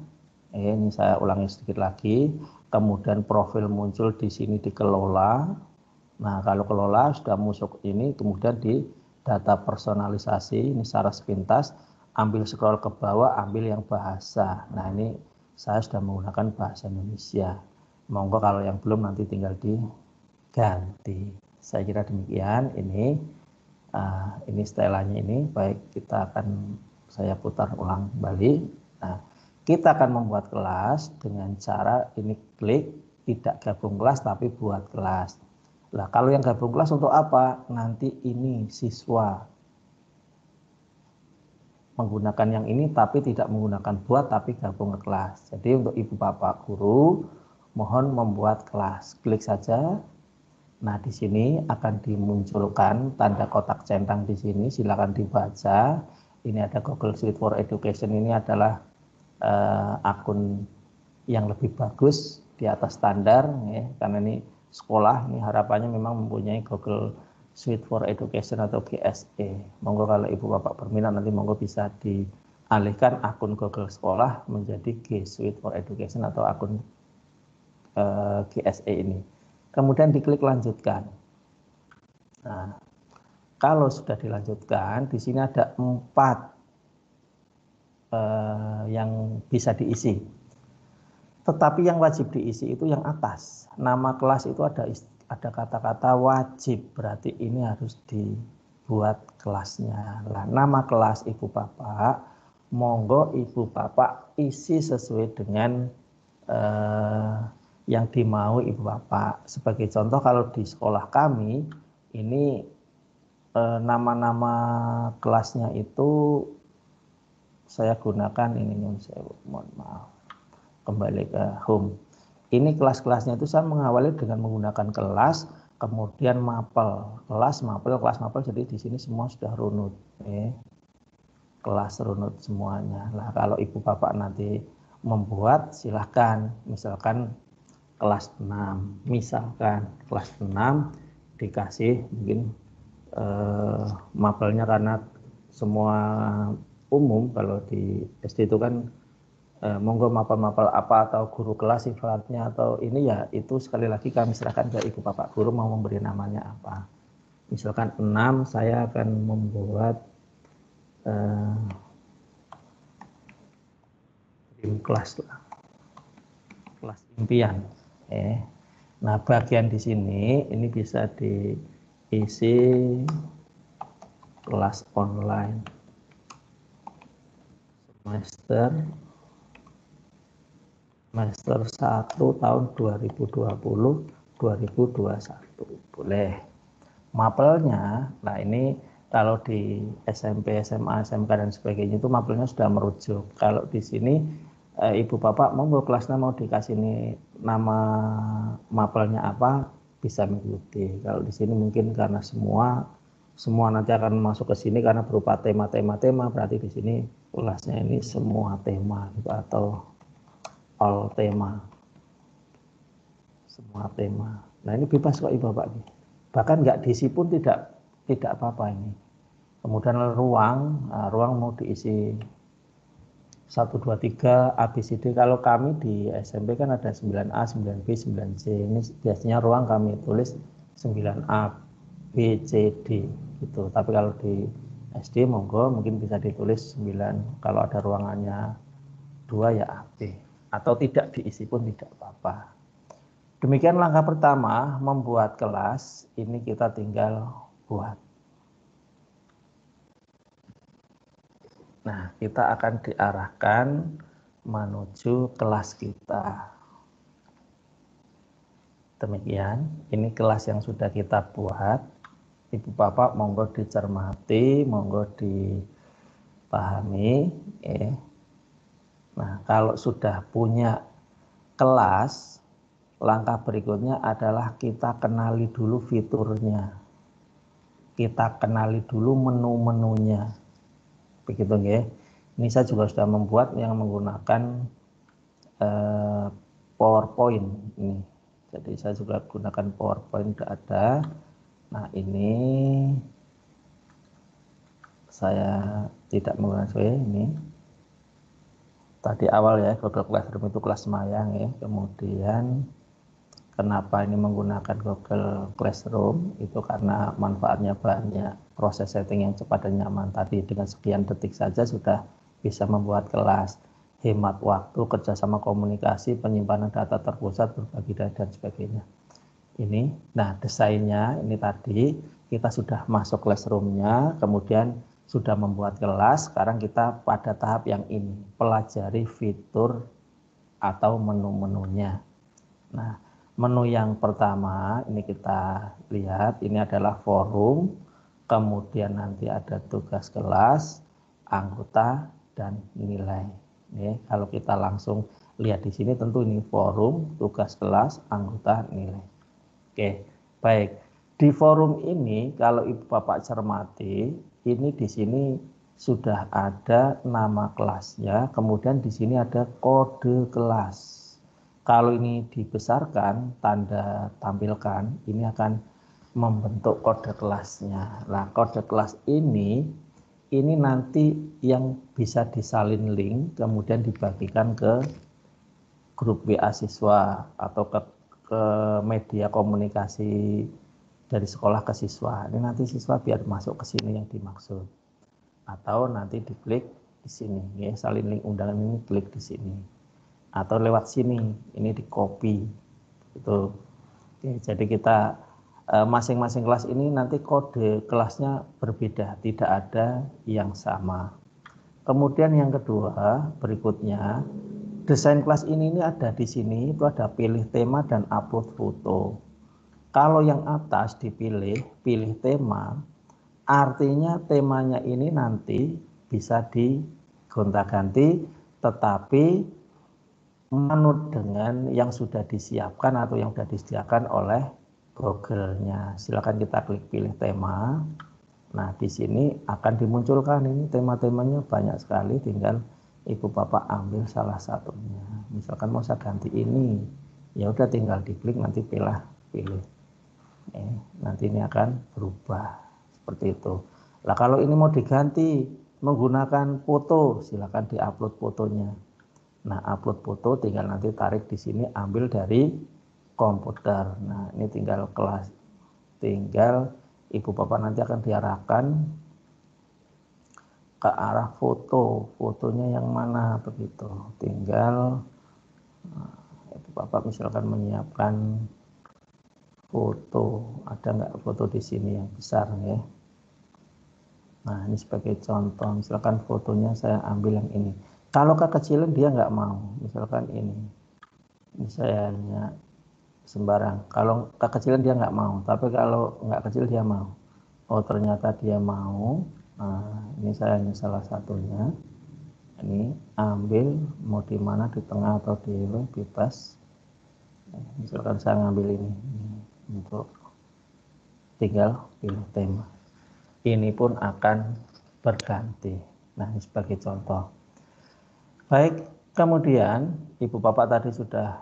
ini saya ulangi sedikit lagi, kemudian profil muncul di sini dikelola. Nah, kalau kelola sudah masuk ini, kemudian di data personalisasi, ini secara sepintas, ambil scroll ke bawah, ambil yang bahasa. Nah, ini saya sudah menggunakan bahasa Indonesia. Monggo kalau yang belum nanti tinggal diganti. Saya kira demikian. Ini setelannya ini. Baik, saya putar ulang kembali. Nah, kita akan membuat kelas dengan cara ini klik, tidak gabung kelas tapi buat kelas. Nah, kalau yang gabung kelas untuk apa? Nanti ini siswa menggunakan yang ini tapi tidak menggunakan buat tapi gabung ke kelas. Jadi untuk Ibu Bapak guru mohon membuat kelas. Klik saja. Nah, di sini akan dimunculkan tanda kotak centang di sini, silakan dibaca. Ini ada Google Suite for Education, ini adalah akun yang lebih bagus di atas standar, ya, karena ini sekolah, ini harapannya memang mempunyai Google Suite for Education atau GSE. Monggo kalau Ibu Bapak berminat nanti monggo bisa dialihkan akun Google Sekolah menjadi G Suite for Education atau akun GSE ini. Kemudian diklik lanjutkan. Nah, kalau sudah dilanjutkan, di sini ada 4 yang bisa diisi. Tetapi yang wajib diisi itu yang atas. Nama kelas itu ada kata-kata wajib, berarti ini harus dibuat kelasnya. Nah, nama kelas Ibu Bapak, monggo Ibu Bapak isi sesuai dengan yang dimau Ibu Bapak. Sebagai contoh, kalau di sekolah kami ini nama-nama kelasnya itu saya gunakan ini, mohon maaf, kembali ke home. Ini kelas-kelasnya itu saya mengawali dengan menggunakan kelas, kemudian mapel, kelas mapel, jadi di sini semua sudah runut, kelas runut semuanya. Nah, kalau Ibu Bapak nanti membuat, silahkan, misalkan kelas 6, misalkan kelas 6 dikasih mungkin mapelnya, karena semua umum, kalau di SD itu kan monggo mapel-mapel apa atau guru kelas sifatnya atau ini, ya itu sekali lagi kami serahkan ke Ibu Bapak guru mau memberi namanya apa. Misalkan 6 saya akan membuat kelas impian. Nah, bagian di sini ini bisa diisi kelas online semester 1 tahun 2020-2021 boleh. Mapelnya, nah ini kalau di SMP, SMA, SMK dan sebagainya itu mapelnya sudah merujuk. Kalau di sini Ibu Bapak monggo kelasnya mau dikasih ini nama mapelnya apa, bisa mengikuti. Kalau di sini mungkin karena semua nanti akan masuk ke sini karena berupa tema, berarti di sini kelasnya ini semua tema gitu, atau all tema, semua tema. Nah, ini bebas kok Ibu Bapak, bahkan nggak diisi pun tidak apa-apa ini. Kemudian ruang mau diisi 1, 2, 3 ABCD. Kalau kami di SMP kan ada 9A, 9B, 9C. Ini biasanya ruang kami tulis 9A, B, C, D gitu. Tapi kalau di SD monggo mungkin bisa ditulis 9. Kalau ada ruangannya 2 ya AB, atau tidak diisi pun tidak apa-apa. Demikian langkah pertama membuat kelas. Ini kita tinggal buat. Nah, kita akan diarahkan menuju kelas kita. Demikian, ini kelas yang sudah kita buat. Ibu Bapak monggo dicermati, monggo dipahami. Nah, kalau sudah punya kelas, langkah berikutnya adalah kita kenali dulu fiturnya. Kita kenali dulu menu-menunya. Begitu ya. Ini saya juga sudah membuat yang menggunakan PowerPoint ini. Jadi saya juga gunakan PowerPoint, sudah ada. Nah, ini saya tidak menggunakan ini. Tadi awal ya, Google Classroom itu kelas Mayang ya. Kemudian kenapa ini menggunakan Google Classroom? Itu karena manfaatnya banyak. Proses setting yang cepat dan nyaman. Tadi dengan sekian detik saja sudah bisa membuat kelas. Hemat waktu, kerjasama komunikasi, penyimpanan data terpusat, berbagi data dan sebagainya. Ini, nah desainnya ini tadi kita sudah masuk Classroom-nya, kemudian sudah membuat kelas. Sekarang kita pada tahap yang ini, pelajari fitur atau menu-menunya. Nah, menu yang pertama ini kita lihat, ini adalah forum, kemudian nanti ada tugas kelas, anggota, dan nilai. Kalau kita langsung Lihat di sini tentu ini forum, tugas kelas, anggota, nilai. Oke, baik. Di forum ini kalau Ibu Bapak cermati, ini di sini sudah ada nama kelasnya, kemudian di sini ada kode kelas. Kalau ini dibesarkan, tanda tampilkan, ini akan membentuk kode kelasnya. Nah, kode kelas ini nanti yang bisa disalin link, kemudian dibagikan ke grup WA siswa atau ke media komunikasi dari sekolah ke siswa. Ini nanti siswa biar masuk ke sini yang dimaksud. Atau nanti diklik di sini, ya, salin link undangan ini klik di sini. Atau lewat sini, ini di copy. Gitu. Oke, jadi kita masing-masing kelas ini nanti kode kelasnya berbeda, tidak ada yang sama. Kemudian yang kedua, berikutnya, desain kelas ini ada di sini, itu ada pilih tema dan upload foto. Kalau yang atas dipilih, pilih tema, artinya temanya ini nanti bisa digonta-ganti, tetapi menurut dengan yang sudah disiapkan atau yang sudah disediakan oleh Google-nya. Silakan kita klik pilih tema. Nah, di sini akan dimunculkan ini tema-temanya banyak sekali, tinggal Ibu Bapak ambil salah satunya. Misalkan mau saya ganti ini, ya udah tinggal diklik nanti pilih. Nanti ini akan berubah seperti itu. Nah, kalau ini mau diganti menggunakan foto, silakan diupload fotonya. Nah, upload foto tinggal nanti tarik di sini, ambil dari komputer. Nah, ini tinggal kelas, tinggal Ibu Bapak nanti akan diarahkan ke arah fotonya yang mana begitu. Tinggal Ibu Bapak misalkan menyiapkan foto, ada nggak foto di sini yang besar ya. Nah, ini sebagai contoh, misalkan fotonya saya ambil yang ini. Kalau kekecilan dia nggak mau, misalkan ini saya hanya sembarang. Kalau kekecilan dia nggak mau, tapi kalau nggak kecil dia mau. Oh, ternyata dia mau. Nah, ini saya hanya salah satunya. Ini ambil mau di mana, di tengah atau di bebas. Misalkan saya ngambil ini untuk tinggal pilih tema. Ini pun akan berganti. Nah, ini sebagai contoh. Baik, kemudian Ibu Bapak tadi sudah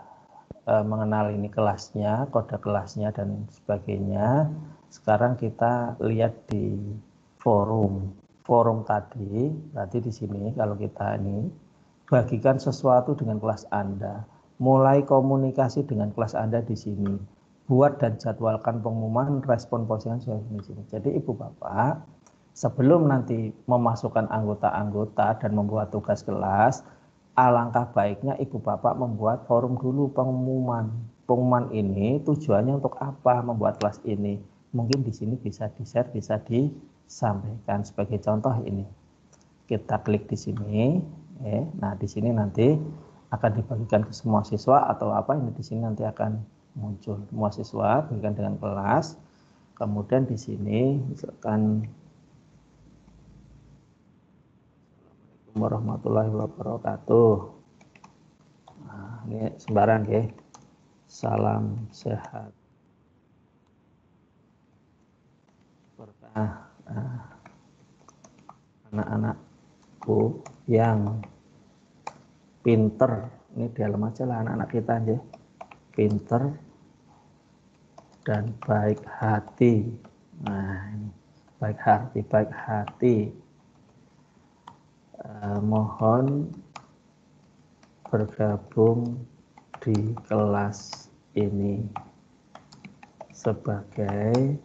mengenal ini kelasnya, kode kelasnya dan sebagainya. Sekarang kita lihat di forum. Forum tadi, berarti di sini kalau kita ini bagikan sesuatu dengan kelas Anda. Mulai komunikasi dengan kelas Anda di sini. Buat dan jadwalkan pengumuman respon postingan di sini. Jadi Ibu Bapak sebelum nanti memasukkan anggota-anggota dan membuat tugas kelas, alangkah baiknya Ibu Bapak membuat forum dulu pengumuman. Pengumuman ini tujuannya untuk apa membuat kelas ini? Mungkin di sini bisa di-share, bisa disampaikan. Sebagai contoh ini, kita klik di sini. Nah, di sini nanti akan dibagikan ke semua siswa atau apa ini di sini nanti akan muncul semua siswa bagikan dengan kelas. Kemudian di sini misalkan Assalamualaikum warahmatullahi wabarakatuh. Nah, ini sembarang ya. Salam sehat. Berkah anak-anakku yang pinter, ini di dalam aja lah anak-anak kita aja, pinter dan baik hati. Nah, ini baik hati. Mohon bergabung di kelas ini sebagai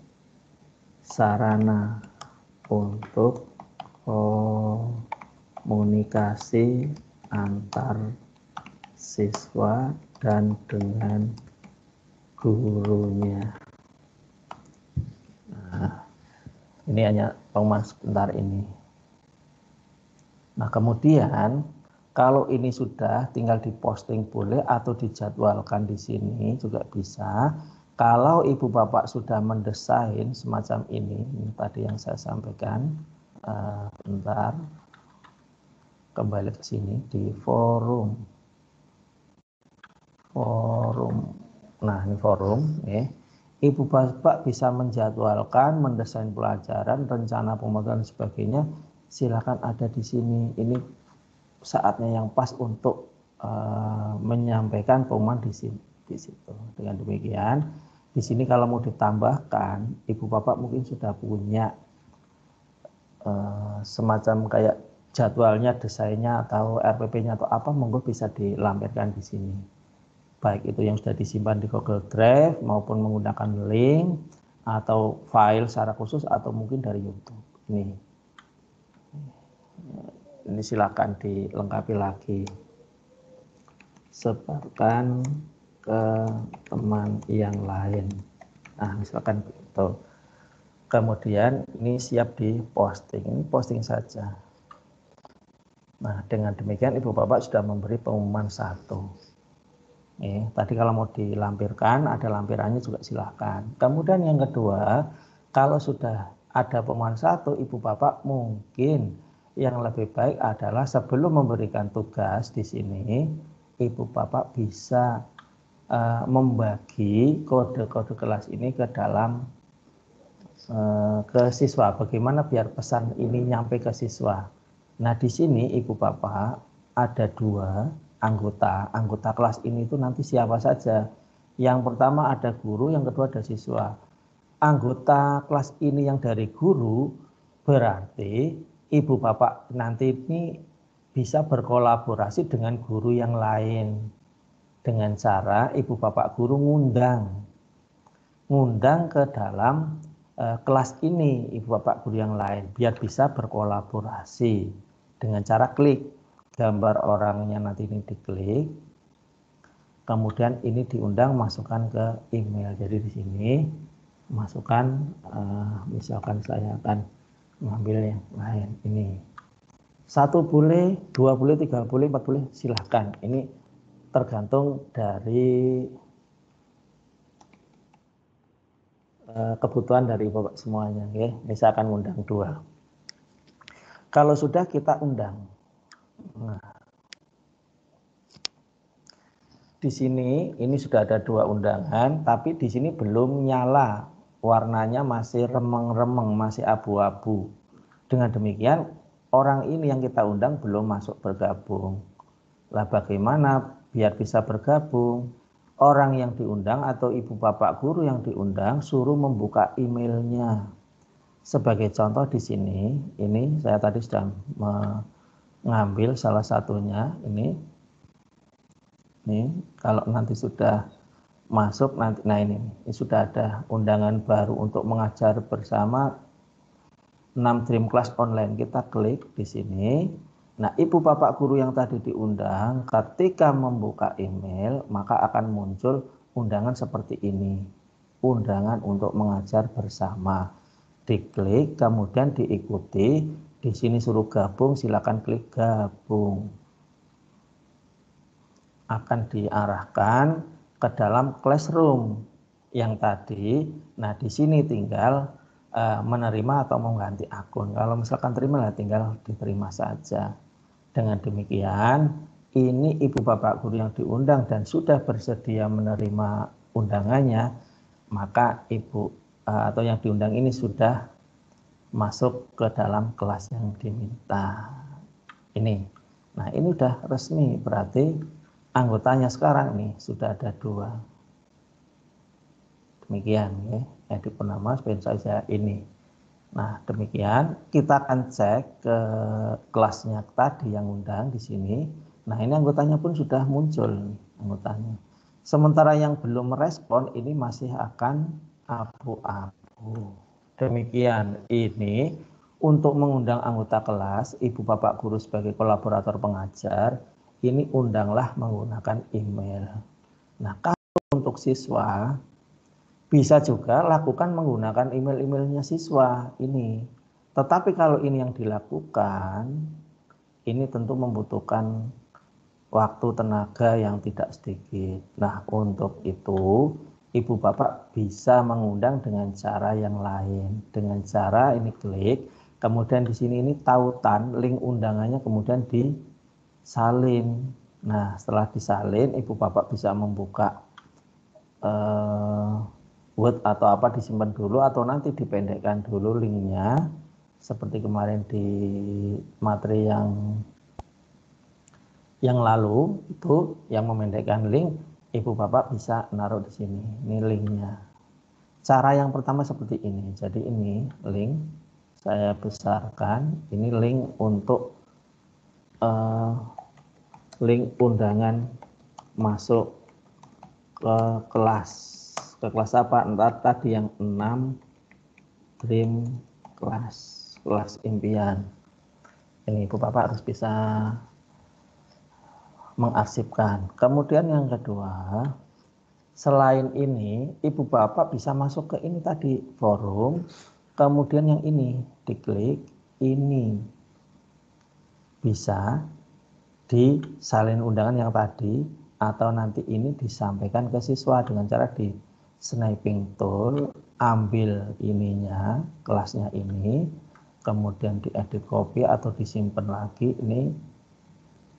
sarana untuk komunikasi antar siswa dan dengan gurunya. Nah, ini hanya pengumuman sebentar ini. Nah, kemudian kalau ini sudah tinggal diposting boleh atau dijadwalkan di sini juga bisa. Kalau Ibu Bapak sudah mendesain semacam ini tadi yang saya sampaikan, bentar, kembali ke sini di forum. Forum. Nah, ini forum. Ibu Bapak bisa menjadwalkan, mendesain pelajaran, rencana pembelajaran dan sebagainya. Silakan ada di sini. Ini saatnya yang pas untuk menyampaikan pengumuman di situ. Dengan demikian, di sini kalau mau ditambahkan, Ibu Bapak mungkin sudah punya semacam kayak jadwalnya, desainnya atau RPP-nya atau apa, monggo bisa dilampirkan di sini. Baik itu yang sudah disimpan di Google Drive maupun menggunakan link atau file secara khusus atau mungkin dari YouTube. Ini silakan dilengkapi lagi. Sebarkan ke teman yang lain. Nah, misalkan begitu. Kemudian ini siap diposting. Ini posting saja. Nah, dengan demikian Ibu Bapak sudah memberi pengumuman 1. Tadi kalau mau dilampirkan, ada lampirannya juga silahkan. Kemudian yang kedua, kalau sudah ada pengumuman 1, Ibu Bapak mungkin yang lebih baik adalah sebelum memberikan tugas di sini, Ibu Bapak bisa membagi kode-kode kelas ini ke dalam ke siswa. Bagaimana biar pesan ini nyampe ke siswa. Nah, di sini Ibu Bapak ada 2 anggota kelas ini itu nanti siapa saja. Yang pertama ada guru, yang kedua ada siswa. Anggota kelas ini yang dari guru berarti Ibu Bapak nanti ini bisa berkolaborasi dengan guru yang lain dengan cara Ibu Bapak guru ngundang ke dalam kelas ini Ibu Bapak guru yang lain biar bisa berkolaborasi dengan cara klik. Gambar orangnya nanti ini diklik, kemudian ini diundang masukkan ke email. Jadi di sini masukkan, misalkan saya akan mengambil yang lain. Ini 1 boleh, 2 boleh, 3 boleh, 4 boleh, silahkan. Ini tergantung dari kebutuhan dari Bapak semuanya. Misalkan undang 2. Kalau sudah kita undang. Nah, di sini ini sudah ada 2 undangan, tapi di sini belum nyala, warnanya masih remeng-remeng, masih abu-abu. Dengan demikian, orang ini yang kita undang belum masuk bergabung. Lah bagaimana biar bisa bergabung? Orang yang diundang atau Ibu Bapak guru yang diundang suruh membuka emailnya. Sebagai contoh di sini, ini saya tadi sudah mengambil salah satunya ini kalau nanti sudah masuk nanti, nah ini sudah ada undangan baru untuk mengajar bersama 6 Dream Class online. Kita klik di sini. Nah, Ibu Bapak guru yang tadi diundang ketika membuka email maka akan muncul undangan seperti ini. Undangan untuk mengajar bersama. Diklik kemudian diikuti. Di sini suruh gabung, silakan klik gabung. Akan diarahkan ke dalam classroom yang tadi. Nah, di sini tinggal menerima atau mengganti akun. Kalau misalkan terima, tinggal diterima saja. Dengan demikian, ini Ibu Bapak guru yang diundang dan sudah bersedia menerima undangannya, maka Ibu atau yang diundang ini sudah masuk ke dalam kelas yang diminta. Ini. Nah, ini udah resmi, berarti anggotanya sekarang nih sudah ada 2. Demikian ya, Edi Purnama saya ini. Nah, demikian kita akan cek ke kelasnya tadi yang undang di sini. Nah, ini anggotanya pun sudah muncul nih, anggotanya. Sementara yang belum merespon ini masih akan abu-abu. Demikian ini untuk mengundang anggota kelas, Ibu Bapak guru sebagai kolaborator pengajar, ini undanglah menggunakan email. Nah, kalau untuk siswa, bisa juga lakukan menggunakan email-emailnya siswa ini. Tetapi kalau ini yang dilakukan, ini tentu membutuhkan waktu tenaga yang tidak sedikit. Nah, untuk itu Ibu Bapak bisa mengundang dengan cara yang lain. Dengan cara ini klik, kemudian di sini ini tautan link undangannya kemudian disalin. Nah, setelah disalin, Ibu Bapak bisa membuka Word atau apa, disimpan dulu atau nanti dipendekkan dulu linknya seperti kemarin di materi yang lalu itu yang memendekkan link, Ibu Bapak bisa naruh di sini. Ini linknya. Cara yang pertama seperti ini. Jadi ini link saya besarkan. Ini link untuk link undangan masuk ke kelas. Ke kelas apa? Entar tadi yang 6 dream kelas impian. Ini Ibu Bapak harus bisa mengarsipkan. Kemudian yang kedua, selain ini Ibu Bapak bisa masuk ke ini tadi forum. Kemudian yang ini diklik, ini bisa disalin undangan yang tadi, atau nanti ini disampaikan ke siswa dengan cara di sniping tool, ambil ininya, kelasnya ini, kemudian diedit copy atau disimpan lagi. Ini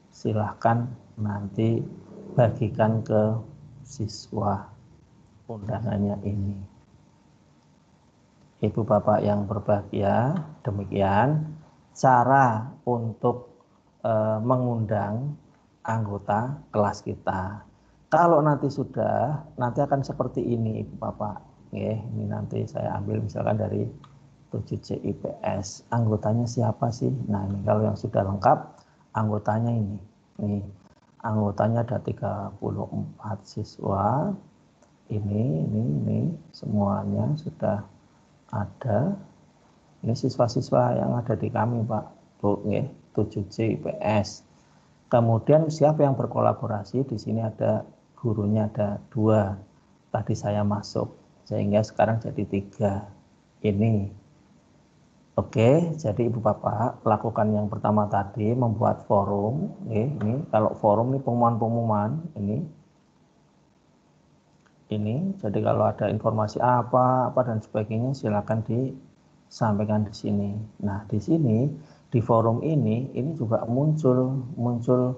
silahkan nanti bagikan ke siswa undangannya ini. Ibu Bapak yang berbahagia, demikian cara untuk mengundang anggota kelas kita. Kalau nanti sudah, nanti akan seperti ini Ibu Bapak. Ini nanti saya ambil misalkan dari 7C IPS. Anggotanya siapa sih? Nah, ini kalau yang sudah lengkap, anggotanya ini. Nih, anggotanya ada 34 siswa. Ini semuanya sudah ada. Ini siswa-siswa yang ada di kami, Pak, Bu, 7C IPS. Kemudian siapa yang berkolaborasi? Di sini ada gurunya, ada 2. Tadi saya masuk, sehingga sekarang jadi 3. Ini. Oke, jadi Ibu Bapak lakukan yang pertama tadi, membuat forum. Ini kalau forum ini pengumuman-pengumuman ini. Jadi kalau ada informasi apa dan sebagainya silakan disampaikan di sini. Nah, di sini di forum ini juga muncul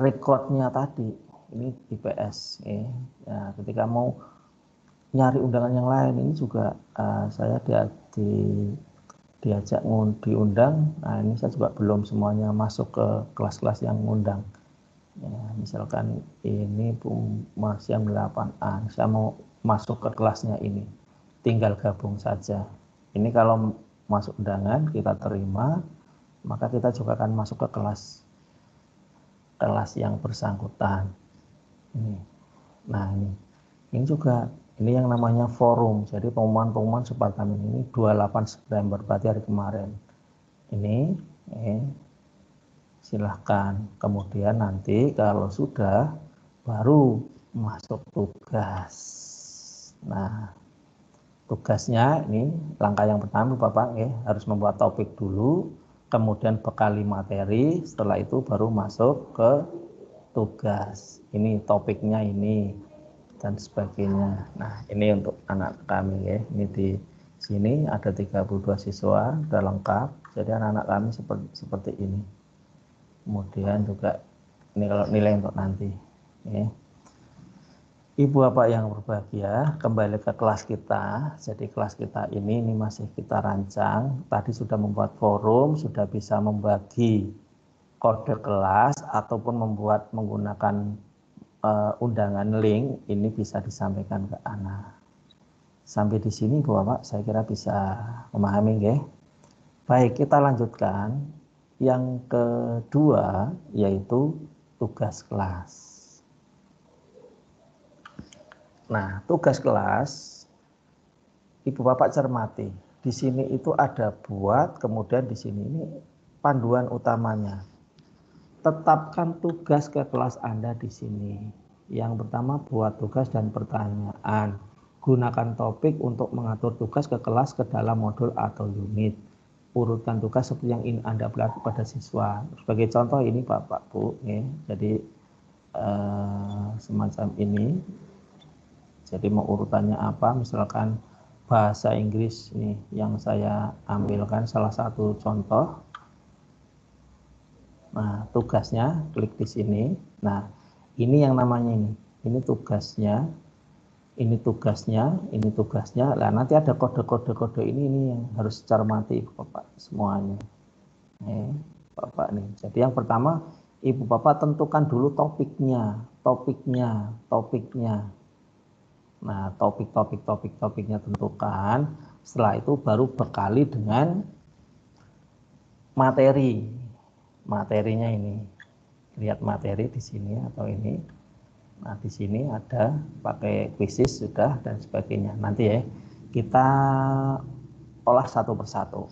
rekodnya tadi. Ini IPS. Ya, ketika mau nyari undangan yang lain ini juga saya diajak diundang. Nah, ini saya juga belum semuanya masuk ke kelas-kelas yang ngundang. Ya, misalkan ini Marsiam 8A, saya mau masuk ke kelasnya ini, tinggal gabung saja. Ini kalau masuk undangan kita terima, maka kita juga akan masuk ke kelas yang bersangkutan. Nah, ini juga ini yang namanya forum. Jadi pengumuman Supartamin ini 28 September, berarti hari kemarin. Ini silahkan. Kemudian nanti kalau sudah baru masuk tugas. Nah, tugasnya ini langkah yang pertama Bapak harus membuat topik dulu, kemudian bekali materi, setelah itu baru masuk ke tugas. Ini topiknya ini dan sebagainya. Nah, ini untuk anak kami Ini di sini ada 32 siswa, sudah lengkap. Jadi anak-anak kami seperti ini. Kemudian juga ini kalau nilai untuk nanti. Ibu Bapak yang berbahagia, kembali ke kelas kita. Jadi kelas kita ini masih kita rancang. Tadi sudah membuat forum, sudah bisa membagi kode kelas ataupun menggunakan undangan link. Ini bisa disampaikan ke anak. Sampai di sini Ibu Bapak saya kira bisa memahami Baik, kita lanjutkan. Yang kedua yaitu tugas kelas. Nah, tugas kelas Ibu Bapak cermati. Di sini itu ada buat, kemudian di sini ini panduan utamanya. Tetapkan tugas ke kelas Anda di sini. Yang pertama buat tugas dan pertanyaan. Gunakan topik untuk mengatur tugas ke kelas ke dalam modul atau unit. Urutkan tugas seperti yang ingin Anda berlaku pada siswa. Sebagai contoh ini Bapak Bu, jadi semacam ini. Jadi mau urutannya apa? Misalkan bahasa Inggris nih yang saya ambilkan salah satu contoh. Nah, tugasnya klik di sini. Nah, ini yang namanya ini tugasnya, ini tugasnya, ini tugasnya. Nah, nanti ada kode-kode ini yang harus cermati Ibu Bapak semuanya. Bapak nih. Jadi yang pertama Ibu Bapak tentukan dulu topiknya. Nah, topiknya tentukan. Setelah itu baru bekali dengan materi. Materinya ini. Lihat materi di sini atau ini. Nah, di sini ada pakai kuisis sudah dan sebagainya. Nanti ya kita olah satu persatu.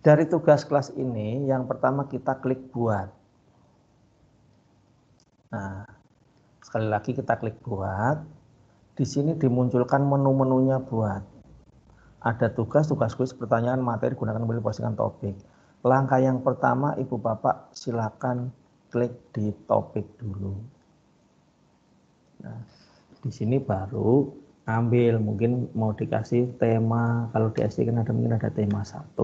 Dari tugas kelas ini yang pertama kita klik buat. Nah, sekali lagi kita klik buat. Di sini dimunculkan menu-menunya buat. Ada tugas kuis, pertanyaan, materi, gunakan pilih postingan topik. Langkah yang pertama Ibu Bapak silakan klik di topik dulu. Nah, di sini baru ambil, mungkin mau dikasih tema, kalau di SD kan mungkin ada tema 1.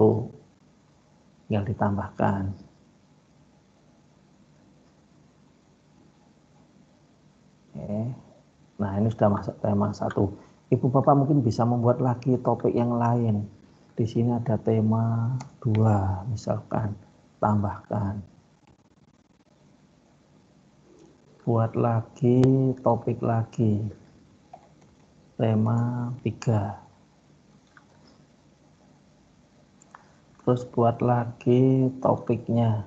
Tinggal ditambahkan. Nah, ini sudah masuk tema 1. Ibu Bapak mungkin bisa membuat lagi topik yang lain. Di sini ada tema 2, misalkan tambahkan. Buat lagi topik lagi. Tema 3. Terus buat lagi topiknya.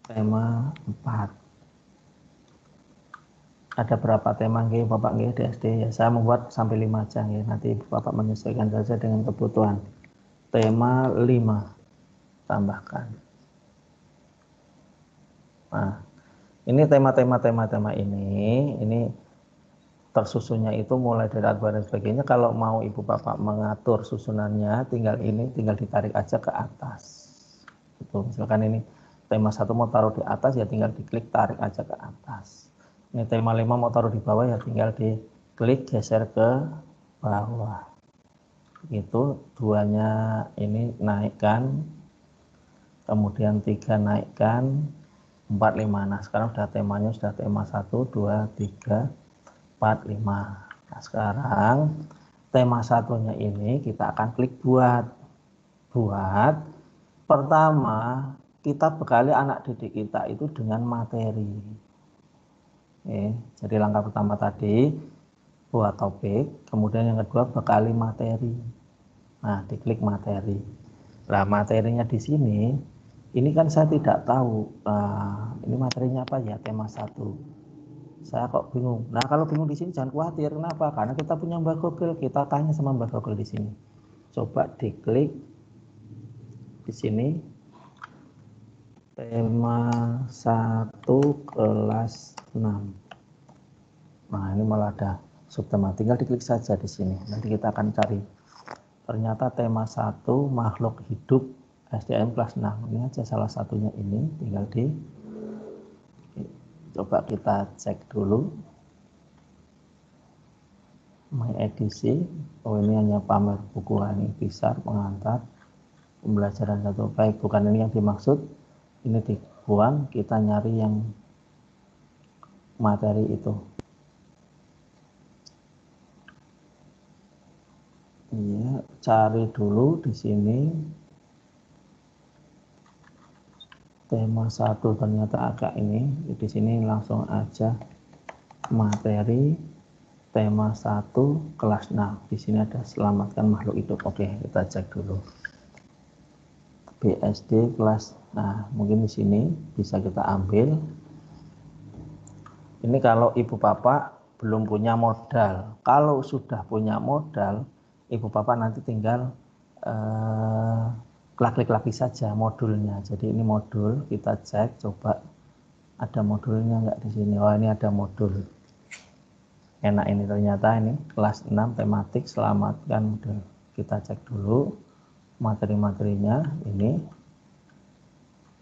Tema 4. Ada berapa tema nggih Bapak nggih di SD ya? Saya membuat sampai 5 aja nggih. Nanti Ibu Bapak menyesuaikan saja dengan kebutuhan. Tema 5 tambahkan. Nah, ini tema ini tersusunnya itu mulai dari adva dan sebagainya. Kalau mau Ibu Bapak mengatur susunannya, tinggal ditarik aja ke atas. Gitu. Misalkan ini tema 1 mau taruh di atas ya tinggal diklik tarik aja ke atas. Ini tema 5 mau taruh di bawah ya tinggal diklik geser ke bawah. Itu 2-nya ini naikkan, kemudian 3 naikkan, 4, 5. Nah, sekarang sudah temanya sudah tema 1, 2, 3, 4, 5. Nah, sekarang tema 1-nya ini kita akan klik buat. Pertama, kita bekali anak didik kita itu dengan materi. Jadi langkah pertama tadi buat topik, kemudian yang kedua bekali materi. Nah, diklik materi. Nah, materinya di sini, ini kan saya tidak tahu. Ini materinya apa ya? Tema 1. Saya kok bingung. Nah, kalau bingung di sini jangan khawatir. Kenapa? Karena kita punya Mbak Google. Kita tanya sama Mbak Google di sini. Coba diklik di sini. Tema 1 kelas 6. Nah, ini malah ada subtema. Tinggal diklik saja di sini. Nanti kita akan cari. Ternyata tema 1 makhluk hidup SDM kelas 6. Ini aja salah satunya ini. Tinggal coba kita cek dulu. Mengedisi. Oh, ini hanya pamer buku ini besar pengantar pembelajaran 1. Baik, bukan ini yang dimaksud. Ini dibuang, kita nyari yang materi itu. Iya, cari dulu di sini. Tema 1 ternyata agak ini. Di sini langsung aja materi tema 1 kelas 6. Di sini ada selamatkan makhluk hidup. Oke, kita cek dulu. BSD kelas. Nah, mungkin di sini bisa kita ambil. Ini kalau Ibu Bapak belum punya modal. Kalau sudah punya modal, Ibu Bapak nanti tinggal klik lagi saja modulnya. Jadi ini modul, kita cek coba ada modulnya enggak di sini. Oh, ini ada modul. Enak ini ternyata ini kelas 6 tematik selamatkan modul. Kita cek dulu materi-materinya ini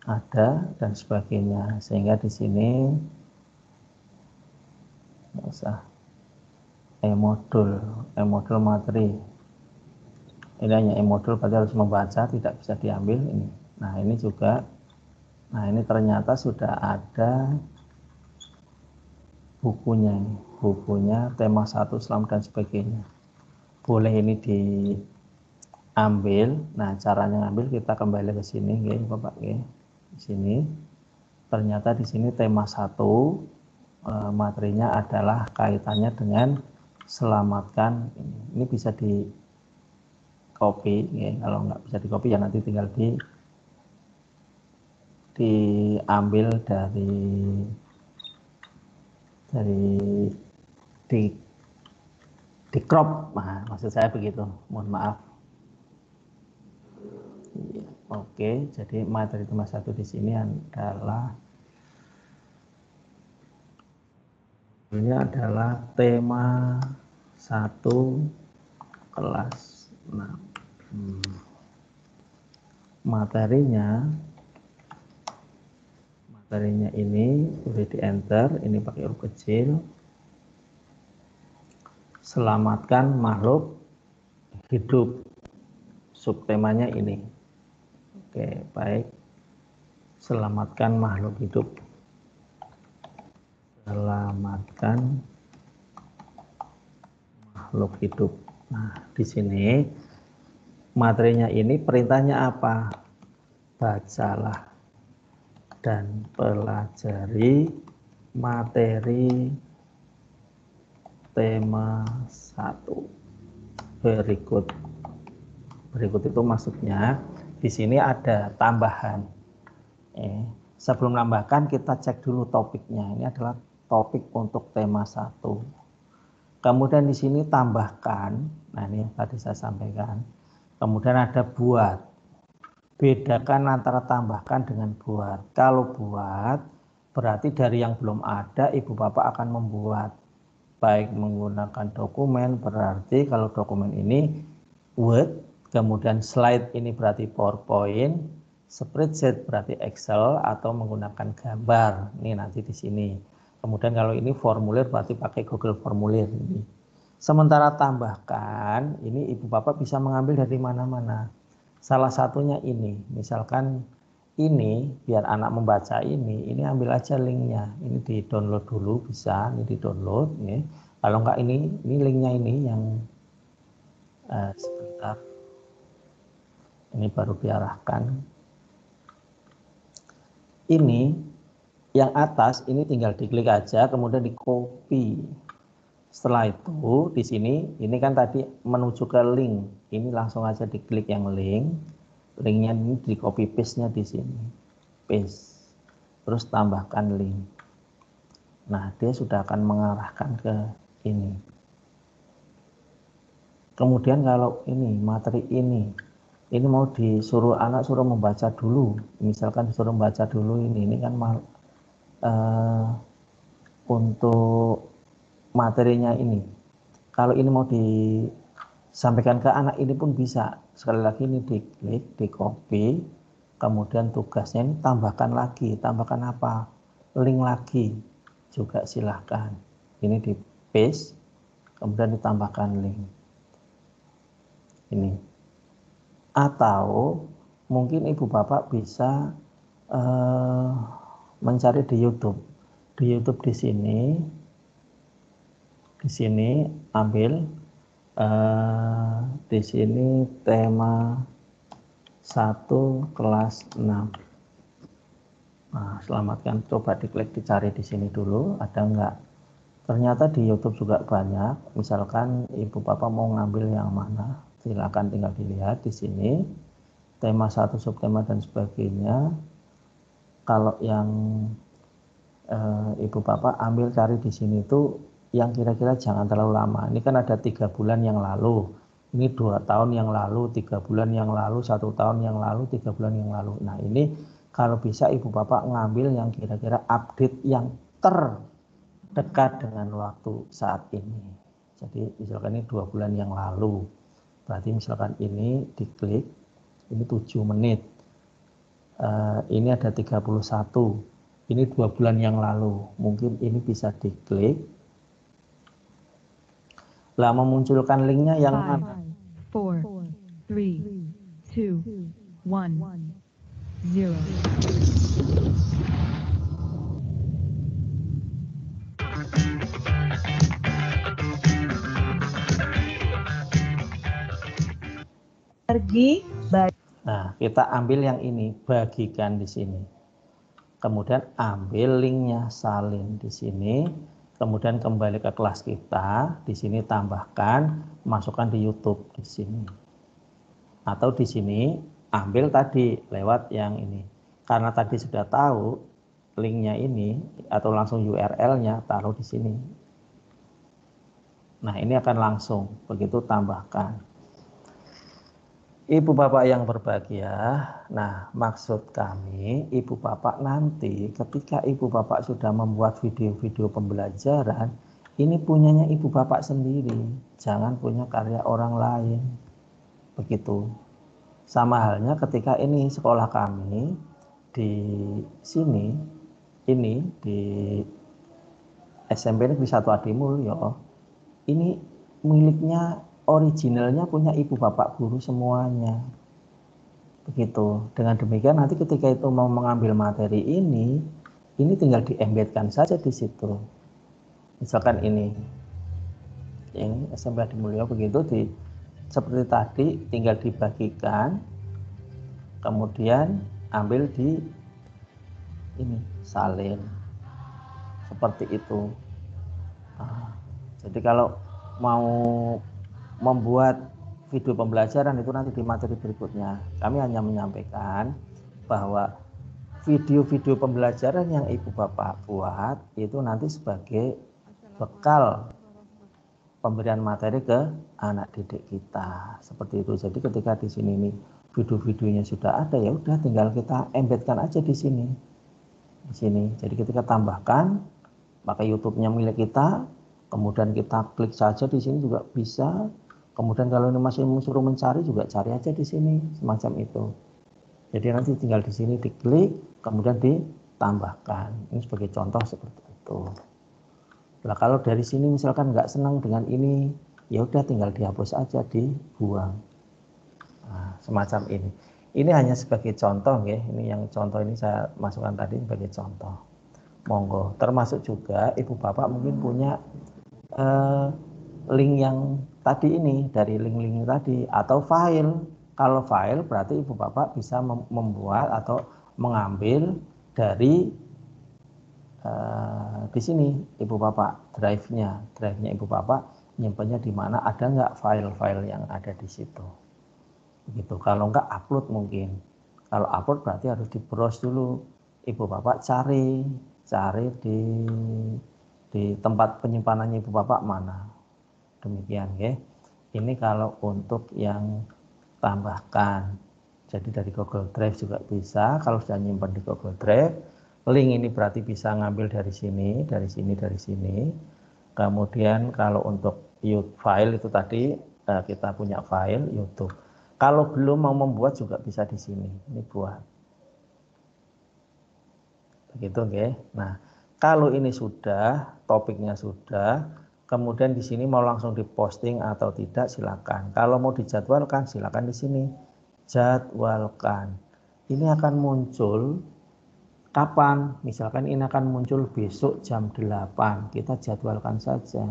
ada dan sebagainya. Sehingga di sini enggak usah modul materi. Ini hanya modul, berarti harus membaca, tidak bisa diambil ini. Nah ini juga, nah ini ternyata sudah ada bukunya, bukunya tema 1 Islam dan sebagainya. Boleh ini diambil. Nah caranya ngambil kita kembali ke sini, nggih Bapak nggih. Di sini ternyata di sini tema 1 materinya adalah kaitannya dengan selamatkan. Ini bisa di copy, ya. Kalau nggak bisa di copy ya nanti tinggal diambil dari di crop. Nah, maksud saya begitu, mohon maaf. Oke, jadi materi tema 1 di sini adalah ini adalah tema 1 kelas 6. Materinya ini boleh di enter, ini pakai huruf kecil. Selamatkan makhluk hidup. Subtemanya ini. Oke, baik. Selamatkan makhluk hidup. Selamatkan makhluk hidup. Nah, di sini materinya ini perintahnya apa? Bacalah dan pelajari materi tema 1 berikut. Berikut itu maksudnya di sini ada tambahan. Sebelum menambahkan kita cek dulu topiknya. Ini adalah topik untuk tema 1. Kemudian di sini tambahkan. Nah ini yang tadi saya sampaikan. Kemudian ada buat. Bedakan antara tambahkan dengan buat. Kalau buat berarti dari yang belum ada ibu bapak akan membuat. Baik menggunakan dokumen, berarti kalau dokumen ini Word, kemudian slide ini berarti PowerPoint, spreadsheet berarti Excel atau menggunakan gambar. Ini nanti di sini. Kemudian kalau ini formulir berarti pakai Google Formulir ini. Sementara tambahkan, ini ibu bapak bisa mengambil dari mana-mana. Salah satunya ini, misalkan ini biar anak membaca ini ambil aja linknya. Ini di download dulu bisa, ini di download. Ya. Kalau enggak ini linknya ini yang sebentar. Ini baru diarahkan. Ini yang atas ini tinggal diklik aja, kemudian di copy. Setelah itu di sini ini kan tadi menuju ke link. Ini langsung aja diklik yang link. Linknya ini di copy paste-nya di sini. Paste. Terus tambahkan link. Nah, dia sudah akan mengarahkan ke ini. Kemudian kalau ini materi ini mau disuruh anak suruh membaca dulu. Misalkan disuruh membaca dulu ini kan untuk materinya ini. Kalau ini mau disampaikan ke anak ini pun bisa. Sekali lagi ini diklik, di copy, kemudian tugasnya ini tambahkan lagi. Tambahkan apa? Link lagi juga silahkan. Ini di paste, kemudian ditambahkan link. Ini. Atau mungkin ibu bapak bisa mencari di YouTube. Di YouTube di sini ambil di sini tema 1 kelas 6. Nah, selamatkan, coba diklik dicari di sini dulu, ada enggak? Ternyata di YouTube juga banyak. Misalkan ibu bapak mau ngambil yang mana, silakan tinggal dilihat di sini. Tema 1, subtema dan sebagainya. Kalau yang ibu bapak ambil cari di sini itu yang kira-kira jangan terlalu lama. Ini kan ada 3 bulan yang lalu, ini 2 tahun yang lalu, 3 bulan yang lalu, 1 tahun yang lalu, 3 bulan yang lalu. Nah ini kalau bisa ibu bapak ngambil yang kira-kira update yang terdekat dengan waktu saat ini. Jadi misalkan ini 2 bulan yang lalu, berarti misalkan ini diklik, ini 7 menit, ini ada 31, ini 2 bulan yang lalu, mungkin ini bisa diklik. Lah memunculkan linknya yang 5, mana? 4, 3, 2, 1. Yo. Pergi, Nah, kita ambil yang ini, bagikan di sini. Kemudian ambil linknya, salin di sini. Kemudian kembali ke kelas kita, di sini tambahkan, masukkan di YouTube di sini. Atau di sini ambil tadi lewat yang ini. Karena tadi sudah tahu linknya ini atau langsung URL-nya taruh di sini. Nah, ini akan langsung begitu tambahkan. Ibu bapak yang berbahagia, nah maksud kami ibu bapak nanti ketika ibu bapak sudah membuat video-video pembelajaran, ini punyanya ibu bapak sendiri, jangan punya karya orang lain. Begitu. Sama halnya ketika ini sekolah kami di sini, ini di SMP Negeri 1 Adimulyo, ini miliknya originalnya punya ibu bapak guru semuanya. Begitu. Dengan demikian nanti ketika itu mau mengambil materi ini tinggal diembedkan saja di situ. Misalkan ini SMP Adimulyo begitu seperti tadi tinggal dibagikan, kemudian ambil di ini salin seperti itu. Nah, jadi kalau mau membuat video pembelajaran itu nanti di materi berikutnya. Kami hanya menyampaikan bahwa video-video pembelajaran yang ibu bapak buat itu nanti sebagai bekal pemberian materi ke anak didik kita. Seperti itu. Jadi ketika di sini nih video-videonya sudah ada, ya udah tinggal kita embedkan aja di sini. Di sini. Jadi ketika tambahkan pakai YouTube-nya milik kita, kemudian kita klik saja di sini juga bisa. Kemudian kalau ini masih suruh mencari juga cari aja di sini, semacam itu. Jadi nanti tinggal di sini diklik, kemudian ditambahkan. Ini sebagai contoh seperti itu. Nah kalau dari sini misalkan nggak senang dengan ini, ya udah tinggal dihapus aja, dibuang. Nah, semacam ini. Ini hanya sebagai contoh ya. Ini yang contoh ini saya masukkan tadi sebagai contoh. Monggo. Termasuk juga ibu bapak mungkin punya link yang tadi ini dari link-link tadi atau file. Kalau file berarti ibu bapak bisa membuat atau mengambil dari di sini ibu bapak drive-nya ibu bapak nyimpannya di mana, ada nggak file-file yang ada di situ. Begitu. Kalau nggak upload mungkin. Kalau upload berarti harus di-browse dulu. Ibu bapak cari di tempat penyimpanannya ibu bapak mana. Demikian ya. Ini kalau untuk yang tambahkan. Jadi dari Google Drive juga bisa. Kalau sudah nyimpan di Google Drive, link ini berarti bisa ngambil dari sini, dari sini, dari sini. Kemudian kalau untuk file itu tadi kita punya file YouTube. Kalau belum mau membuat juga bisa di sini. Ini buat. Begitu nggih. Nah, kalau ini sudah, topiknya sudah, kemudian di sini mau langsung diposting atau tidak silakan. Kalau mau dijadwalkan silakan di sini. Jadwalkan. Ini akan muncul kapan? Misalkan ini akan muncul besok jam 8. Kita jadwalkan saja.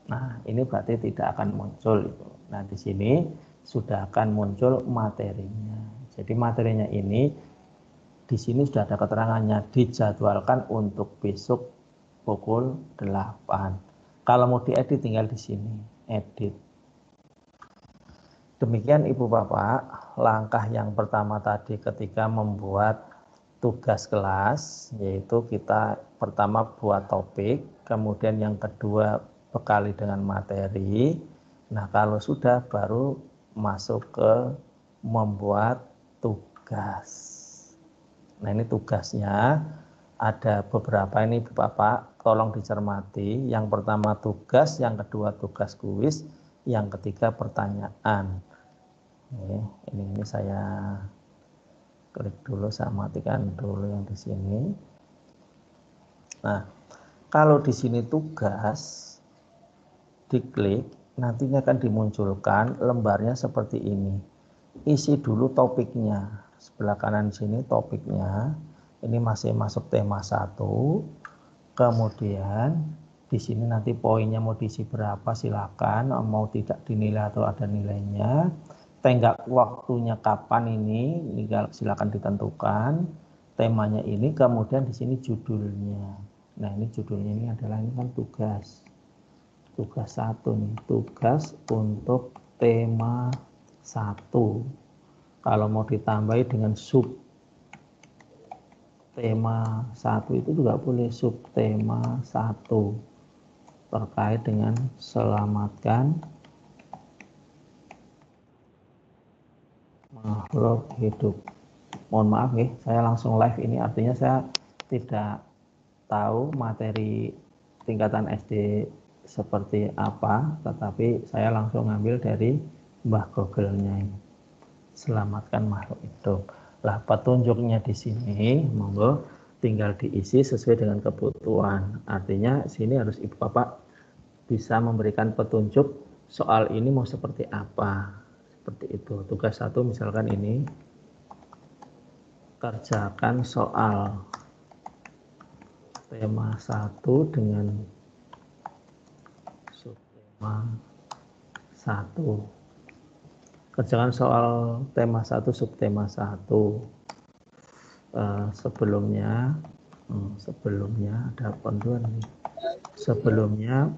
Nah, ini berarti tidak akan muncul itu. Nah, di sini sudah akan muncul materinya. Jadi materinya ini di sini sudah ada keterangannya, dijadwalkan untuk besok pukul 8. Kalau mau diedit tinggal di sini, edit. Demikian Ibu Bapak, langkah yang pertama tadi ketika membuat tugas kelas, yaitu kita pertama buat topik, kemudian yang kedua bekali dengan materi. Nah, kalau sudah baru masuk ke membuat tugas. Nah, ini tugasnya ada beberapa ini Ibu Bapak, tolong dicermati. Yang pertama tugas, yang kedua tugas kuis, yang ketiga pertanyaan. Ini saya klik dulu, saya matikan dulu yang di sini. Nah, kalau di sini tugas diklik, nantinya akan dimunculkan lembarnya seperti ini. Isi dulu topiknya sebelah kanan sini topiknya. Ini masih masuk tema 1. Kemudian di sini nanti poinnya mau diisi berapa silakan, mau tidak dinilai atau ada nilainya. Tenggat waktunya kapan ini silakan ditentukan. Temanya ini, kemudian di sini judulnya. Nah, ini judulnya ini adalah ini kan tugas. Tugas 1 nih, tugas untuk tema 1. Kalau mau ditambahi dengan sub tema 1 itu juga boleh, subtema 1 terkait dengan selamatkan makhluk hidup. Mohon maaf ya, saya langsung live ini, artinya saya tidak tahu materi tingkatan SD seperti apa, tetapi saya langsung ngambil dari Mbah Google-nya ini. Selamatkan makhluk hidup. Lah, petunjuknya di sini monggo tinggal diisi sesuai dengan kebutuhan. Artinya sini harus Ibu Bapak bisa memberikan petunjuk soal ini mau seperti apa. Seperti itu. Tugas 1 misalkan ini, kerjakan soal tema 1 dengan subtema 1. Kerjakan soal tema 1 subtema 1. Sebelumnya ada panduan nih. Sebelumnya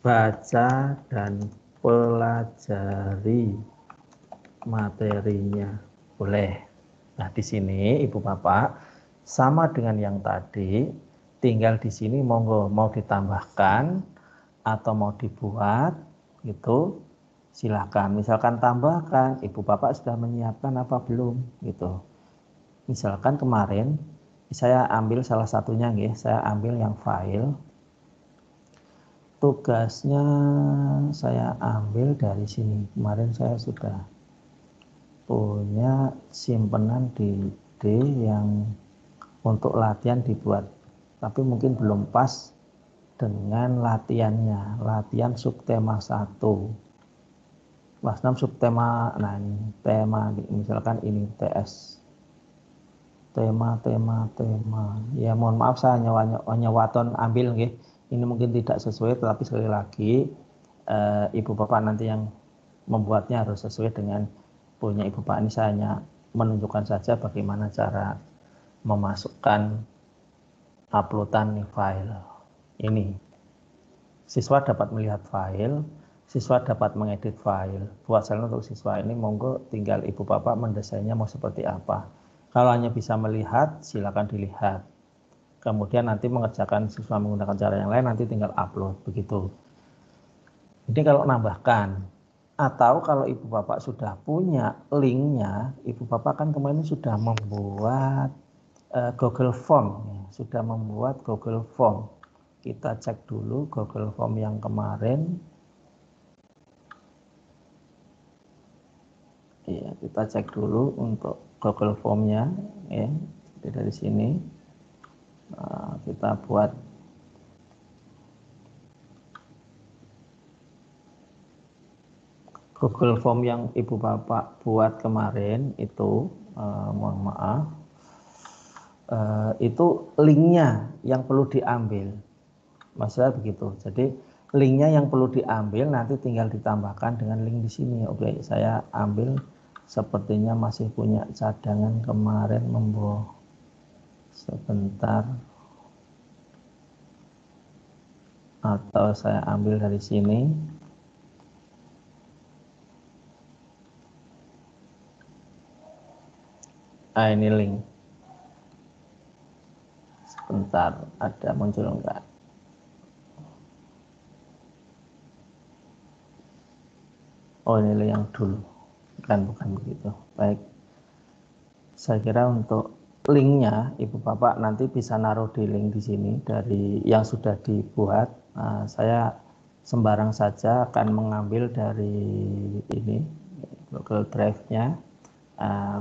baca dan pelajari materinya. Boleh. Nah, di sini Ibu Bapak sama dengan yang tadi, tinggal di sini monggo mau ditambahkan atau mau dibuat gitu. Silakan, misalkan tambahkan, Ibu Bapak sudah menyiapkan apa belum gitu. Misalkan kemarin saya ambil salah satunya nggih, saya ambil yang file. Tugasnya saya ambil dari sini. Kemarin saya sudah punya simpenan di D yang untuk latihan dibuat. Tapi mungkin belum pas dengan latihannya, latihan subtema 1. Kelas 6 subtema, nah ini tema, misalkan ini TS. Tema. Ya mohon maaf saya hanya waton ambil nggih. Ini mungkin tidak sesuai, tetapi sekali lagi Ibu Bapak nanti yang membuatnya harus sesuai dengan punya Ibu Bapak. Ini saya hanya menunjukkan saja bagaimana cara memasukkan uploadan file. Ini. Siswa dapat melihat file. Siswa dapat mengedit file. Buat saja untuk siswa ini monggo tinggal Ibu Bapak mendesainnya mau seperti apa. Kalau hanya bisa melihat, silakan dilihat. Kemudian nanti mengerjakan siswa menggunakan cara yang lain, nanti tinggal upload begitu. Ini kalau nambahkan. Atau kalau Ibu Bapak sudah punya linknya, Ibu Bapak kan kemarin sudah membuat Google Form, sudah membuat Google Form. Kita cek dulu Google Form yang kemarin. Ya, kita cek dulu untuk Google Form-nya, ya. Jadi dari sini kita buat Google Form yang Ibu Bapak buat kemarin itu, mohon maaf, itu linknya yang perlu diambil, maksudnya begitu. Jadi linknya yang perlu diambil nanti tinggal ditambahkan dengan link di sini. Oke, saya ambil. Sepertinya masih punya cadangan kemarin membawa. Sebentar. Atau saya ambil dari sini. Ini link. Sebentar, ada muncul enggak? Oh, ini link yang dulu. Bukan begitu. Baik. Saya kira untuk linknya Ibu Bapak nanti bisa naruh di link di sini dari yang sudah dibuat. Saya sembarang saja akan mengambil dari ini Google Drive-nya.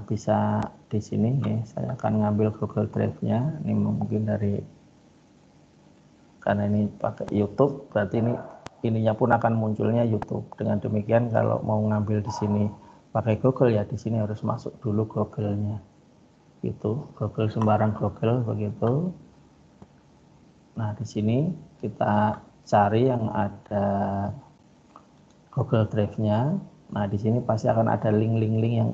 Bisa di sini ya. Saya akan ngambil Google Drive-nya. Ini mungkin dari, karena ini pakai YouTube, berarti ininya pun akan munculnya YouTube. Dengan demikian kalau mau ngambil di sini pakai Google ya di sini harus masuk dulu Google-nya. Gitu, Google sembarang Google begitu. Nah, di sini kita cari yang ada Google Drive-nya. Nah, di sini pasti akan ada link-link yang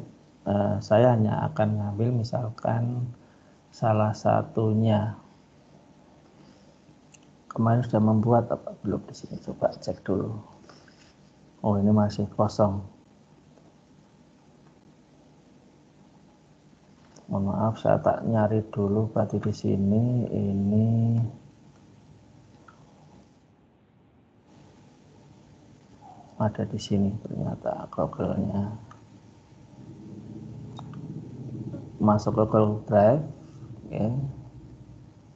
saya hanya akan ngambil misalkan salah satunya. Kemarin sudah membuat apa belum di sini? Coba cek dulu. Oh, ini masih kosong. Mohon maaf, saya tak nyari dulu. Berarti di sini ini ada di sini ternyata Google-nya. Masuk ke Google Drive. Oke.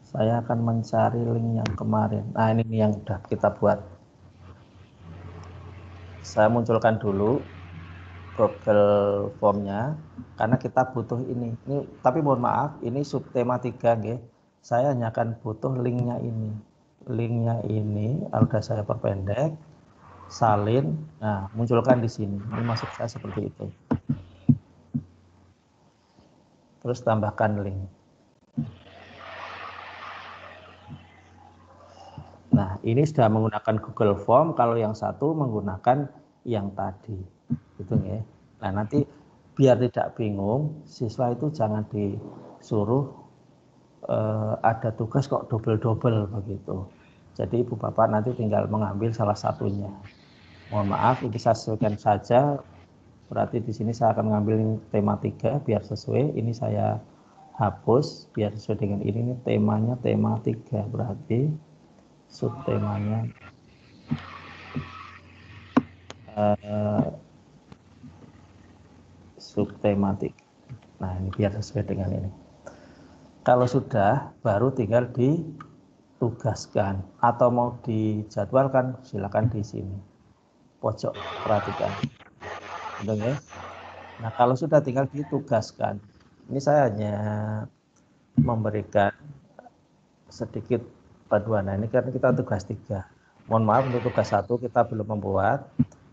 Saya akan mencari link yang kemarin. Nah, ini yang sudah kita buat. Saya munculkan dulu Google Form-nya karena kita butuh ini. Tapi mohon maaf, ini subtema 3 nggih. Saya hanya akan butuh linknya ini. Linknya ini sudah saya perpendek, salin. Nah, munculkan di sini. Ini maksud saya seperti itu. Terus tambahkan link. Nah, ini sudah menggunakan Google Form. Kalau yang satu menggunakan yang tadi. Gitu ya. Nah, nanti biar tidak bingung, siswa itu jangan disuruh ada tugas kok double-double begitu. Jadi Ibu Bapak nanti tinggal mengambil salah satunya. Mohon maaf, ini saya sesuaikan saja. Berarti di sini saya akan mengambil tema 3 biar sesuai. Ini saya hapus biar sesuai dengan ini temanya tema 3. Berarti subtemanya subtematik. Nah, ini biar sesuai dengan ini. Kalau sudah, baru tinggal ditugaskan atau mau dijadwalkan, silakan di sini pojok perhatikan. Ya? Nah, kalau sudah tinggal ditugaskan. Ini saya hanya memberikan sedikit panduan. Nah, ini karena kita tugas 3. Mohon maaf untuk tugas 1 kita belum membuat.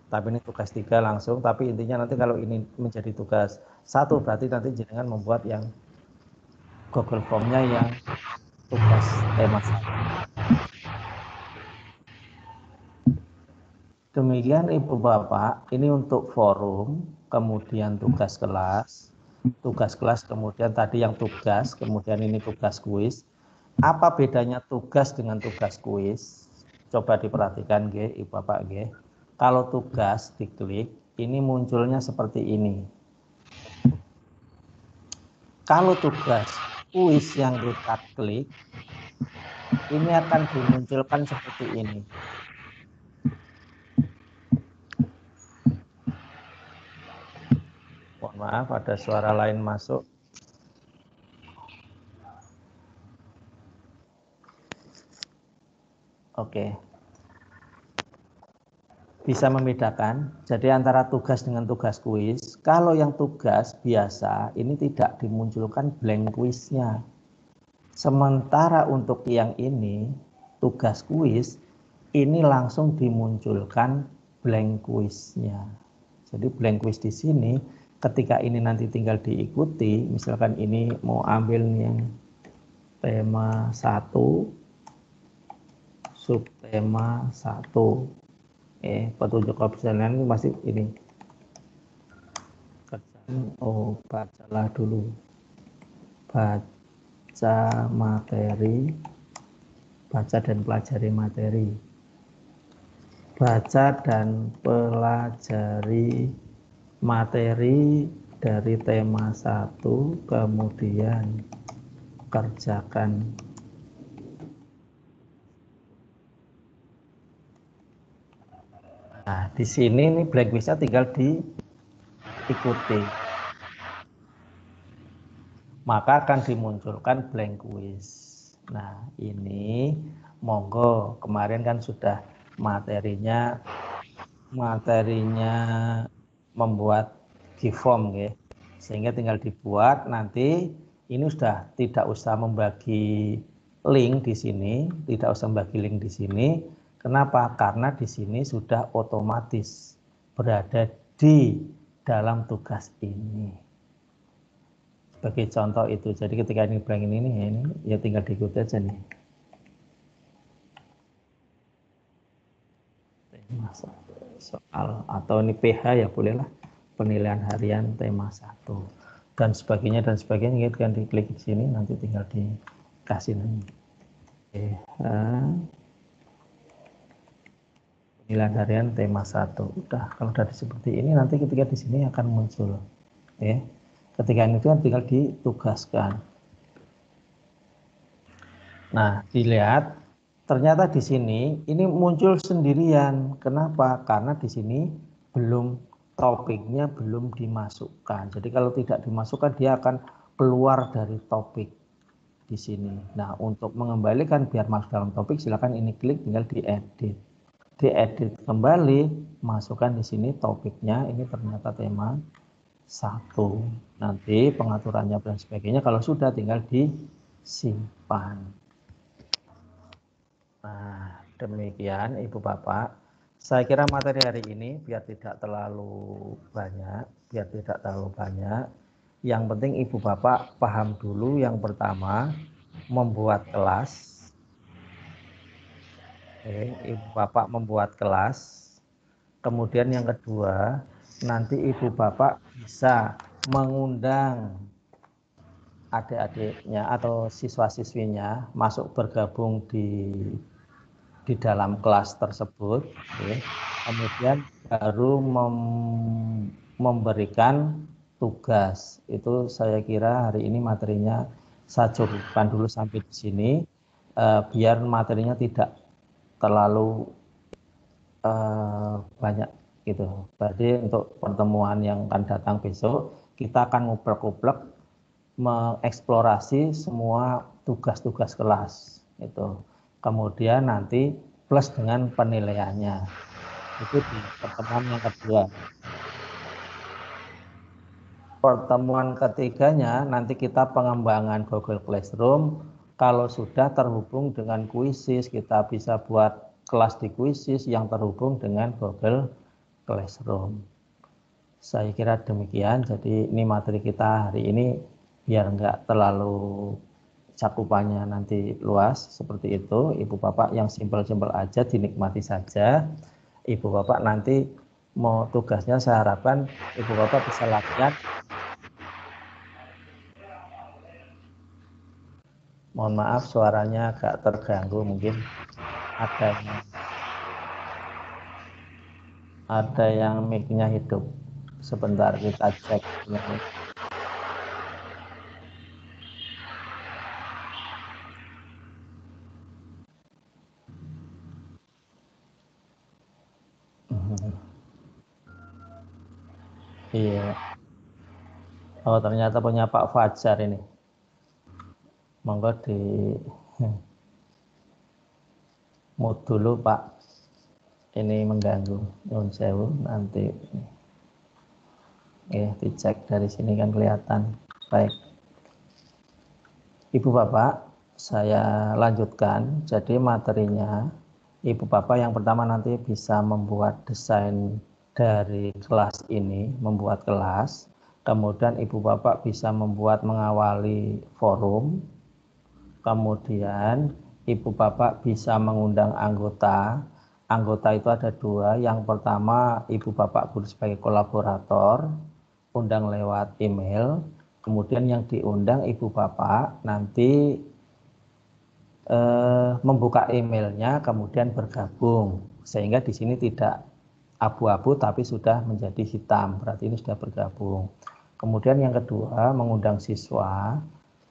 Tapi ini tugas 3 langsung, tapi intinya nanti kalau ini menjadi tugas 1 berarti nanti jenengan membuat yang Google Form-nya yang tugas tema 1. Demikian Ibu Bapak, ini untuk forum, kemudian tugas kelas, kemudian tadi yang tugas, kemudian ini tugas kuis. Apa bedanya tugas dengan tugas kuis? Coba diperhatikan G, Ibu Bapak G. Kalau tugas diklik, ini munculnya seperti ini. Kalau tugas kuis yang kita klik, ini akan dimunculkan seperti ini. Mohon maaf, ada suara lain masuk. Oke. Bisa membedakan, jadi antara tugas dengan tugas kuis. Kalau yang tugas biasa, ini tidak dimunculkan blank kuisnya. Sementara untuk yang ini, tugas kuis, ini langsung dimunculkan blank kuisnya. Jadi blank kuis di sini, ketika ini nanti tinggal diikuti, misalkan ini mau ambil yang tema 1, subtema 1. Petunjuk opsional ini masih ini. Oh, bacalah dulu. Baca materi, baca dan pelajari materi. Baca dan pelajari materi dari tema 1, kemudian kerjakan. Nah, di sini ini blank kuisnya tinggal diikuti. Maka akan dimunculkan blank kuis. Nah, ini monggo kemarin kan sudah materinya membuat G-form ya. Sehingga tinggal dibuat, nanti ini sudah tidak usah membagi link di sini, tidak usah membagi link di sini. Kenapa? Karena di sini sudah otomatis berada di dalam tugas ini. Sebagai contoh itu, jadi ketika ini blank ini ya tinggal diikuti aja nih. Tema 1 soal atau ini PH ya bolehlah, penilaian harian tema 1 dan sebagainya kan diklik di sini nanti tinggal dikasih nanti. PH penilaian harian tema 1. Udah, kalau sudah seperti ini nanti ketika di sini akan muncul. Ya. Ketika ini kan tinggal ditugaskan. Nah, dilihat ternyata di sini ini muncul sendirian. Kenapa? Karena di sini belum topiknya belum dimasukkan. Jadi kalau tidak dimasukkan dia akan keluar dari topik di sini. Nah, untuk mengembalikan biar masuk dalam topik silakan ini klik tinggal diedit. Diedit kembali, masukkan di sini topiknya. Ini ternyata tema 1. Nanti pengaturannya dan sebagainya kalau sudah tinggal disimpan. Nah, demikian Ibu Bapak. Saya kira materi hari ini biar tidak terlalu banyak, yang penting Ibu Bapak paham dulu. Yang pertama, membuat kelas. Ibu Bapak membuat kelas. Kemudian yang kedua, nanti Ibu Bapak bisa mengundang adik-adiknya atau siswa-siswinya masuk bergabung di dalam kelas tersebut. Kemudian baru memberikan tugas. Itu saya kira hari ini materinya saya cukupkan dulu sampai di sini, biar materinya tidak terlalu banyak gitu. Berarti untuk pertemuan yang akan datang besok kita akan nguplek-nguplek mengeksplorasi semua tugas-tugas kelas itu. Kemudian nanti plus dengan penilaiannya. Itu di pertemuan yang kedua. Pertemuan ketiganya nanti kita pengembangan Google Classroom. Kalau sudah terhubung dengan Quizzes, kita bisa buat kelas di Quizzes yang terhubung dengan Google Classroom. Saya kira demikian. Jadi ini materi kita hari ini biar enggak terlalu cakupannya nanti luas seperti itu. Ibu Bapak yang simpel-simpel aja dinikmati saja. Ibu Bapak nanti mau tugasnya saya harapkan Ibu Bapak bisa latihan. Mohon maaf suaranya agak terganggu, mungkin ada yang mic-nya hidup. Sebentar kita cek. Iya. Oh, ternyata punya Pak Fajar ini. Monggo di mute dulu Pak. Ini mengganggu. Nyuwun sewu nanti. Dicek dari sini kan kelihatan. Baik. Ibu Bapak, saya lanjutkan. Jadi materinya Ibu Bapak yang pertama nanti bisa membuat desain dari kelas ini, membuat kelas. Kemudian Ibu Bapak bisa mengawali forum. Kemudian Ibu Bapak bisa mengundang anggota. Anggota itu ada 2. Yang pertama Ibu Bapak sebagai kolaborator, undang lewat email. Kemudian yang diundang Ibu Bapak nanti membuka emailnya, kemudian bergabung. Sehingga di sini tidak abu-abu tapi sudah menjadi hitam. Berarti ini sudah bergabung. Kemudian yang kedua mengundang siswa.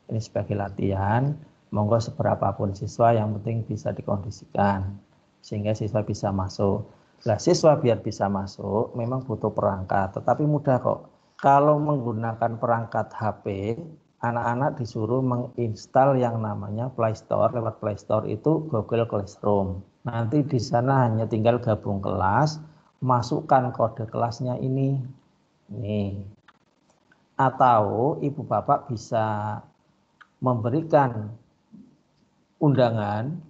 Ini sebagai latihan. Monggo seberapapun siswa yang penting bisa dikondisikan sehingga siswa bisa masuk. Nah, siswa biar bisa masuk memang butuh perangkat, tetapi mudah kok. Kalau menggunakan perangkat HP, anak-anak disuruh menginstal yang namanya Play Store. Lewat Play Store itu Google Classroom. Nanti di sana hanya tinggal gabung kelas, masukkan kode kelasnya ini. Nih. Atau Ibu Bapak bisa memberikan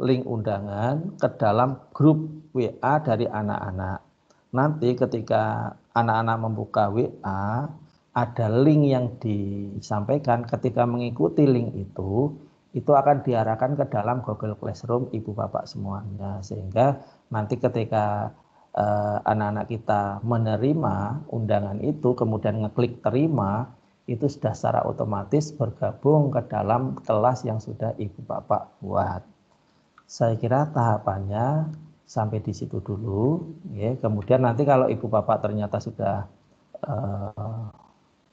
link undangan ke dalam grup WA dari anak-anak. Nanti ketika anak-anak membuka WA, ada link yang disampaikan, ketika mengikuti link itu akan diarahkan ke dalam Google Classroom Ibu Bapak semuanya, sehingga nanti ketika anak-anak kita menerima undangan itu kemudian ngeklik terima, itu sudah secara otomatis bergabung ke dalam kelas yang sudah Ibu Bapak buat. Saya kira tahapannya sampai di situ dulu, ya. Kemudian nanti kalau Ibu Bapak ternyata sudah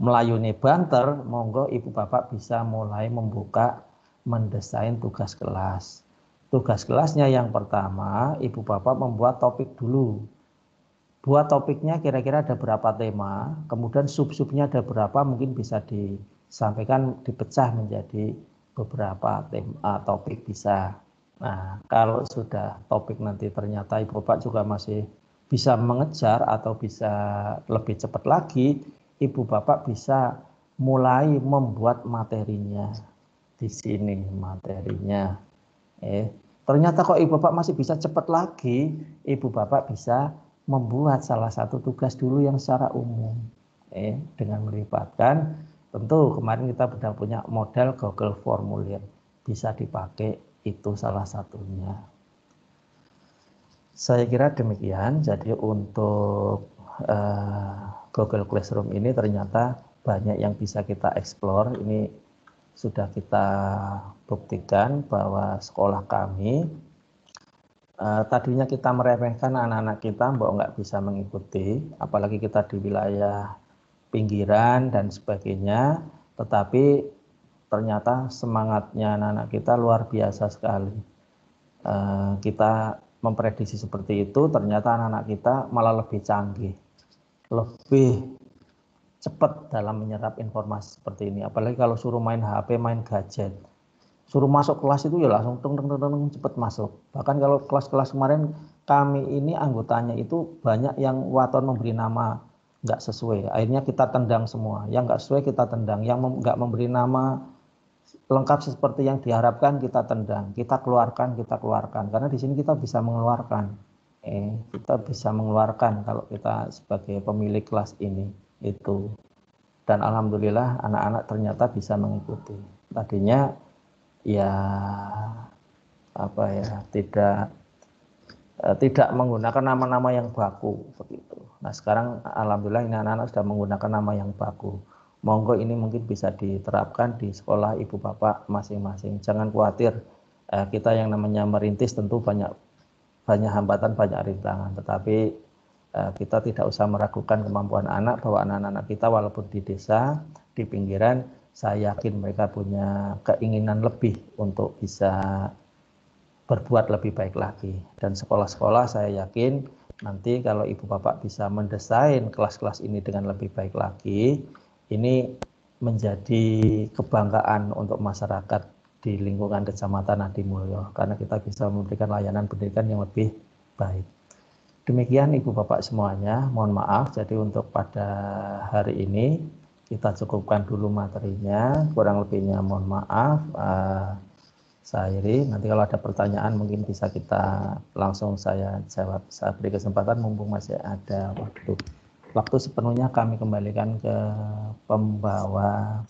melayuni banter, monggo Ibu Bapak bisa mulai membuka mendesain tugas kelas. Tugas kelasnya yang pertama, Ibu Bapak membuat topik dulu. Buat topiknya kira-kira ada berapa tema, kemudian sub-subnya ada berapa, mungkin bisa disampaikan, dipecah menjadi beberapa tema, topik bisa. Nah, kalau sudah topik nanti ternyata Ibu Bapak juga masih bisa mengejar atau bisa lebih cepat lagi, Ibu Bapak bisa mulai membuat materinya. Di sini materinya. Ternyata kok Ibu Bapak masih bisa cepat lagi, Ibu Bapak bisa membuat salah satu tugas dulu yang secara umum. Dengan melibatkan, tentu kemarin kita sudah punya model Google Formulir, bisa dipakai, itu salah satunya. Saya kira demikian. Jadi untuk Google Classroom ini ternyata banyak yang bisa kita eksplor. Ini sudah kita buktikan bahwa sekolah kami tadinya kita meremehkan anak-anak kita bahwa nggak bisa mengikuti, apalagi kita di wilayah pinggiran dan sebagainya, tetapi ternyata semangatnya anak-anak kita luar biasa sekali. Kita memprediksi seperti itu, ternyata anak-anak kita malah lebih canggih, lebih cepat dalam menyerap informasi seperti ini. Apalagi kalau suruh main HP, main gadget, suruh masuk kelas itu ya langsung cepat masuk. Bahkan kalau kelas-kelas kemarin kami ini anggotanya itu banyak yang waton memberi nama nggak sesuai, akhirnya kita tendang semua. Yang nggak sesuai kita tendang, yang nggak memberi nama lengkap seperti yang diharapkan kita tendang, kita keluarkan. Karena di sini kita bisa mengeluarkan, kita bisa mengeluarkan kalau kita sebagai pemilik kelas ini itu. Dan alhamdulillah anak-anak ternyata bisa mengikuti. Tadinya ya tidak menggunakan nama-nama yang baku begitu. Nah, sekarang alhamdulillah ini anak-anak sudah menggunakan nama yang baku. Monggo ini mungkin bisa diterapkan di sekolah Ibu Bapak masing-masing. Jangan khawatir, kita yang namanya merintis tentu banyak hambatan, banyak rintangan, tetapi kita tidak usah meragukan kemampuan anak, bahwa anak-anak kita walaupun di desa, di pinggiran, saya yakin mereka punya keinginan lebih untuk bisa berbuat lebih baik lagi. Dan sekolah-sekolah saya yakin nanti kalau Ibu Bapak bisa mendesain kelas-kelas ini dengan lebih baik lagi, ini menjadi kebanggaan untuk masyarakat di lingkungan Kecamatan Adimulyo, karena kita bisa memberikan layanan pendidikan yang lebih baik. Demikian Ibu Bapak semuanya, mohon maaf, jadi untuk pada hari ini kita cukupkan dulu materinya, kurang lebihnya mohon maaf. Saya Iri, nanti kalau ada pertanyaan mungkin bisa kita langsung saya jawab. Saya beri kesempatan mumpung masih ada waktu. Waktu sepenuhnya kami kembalikan ke pembawa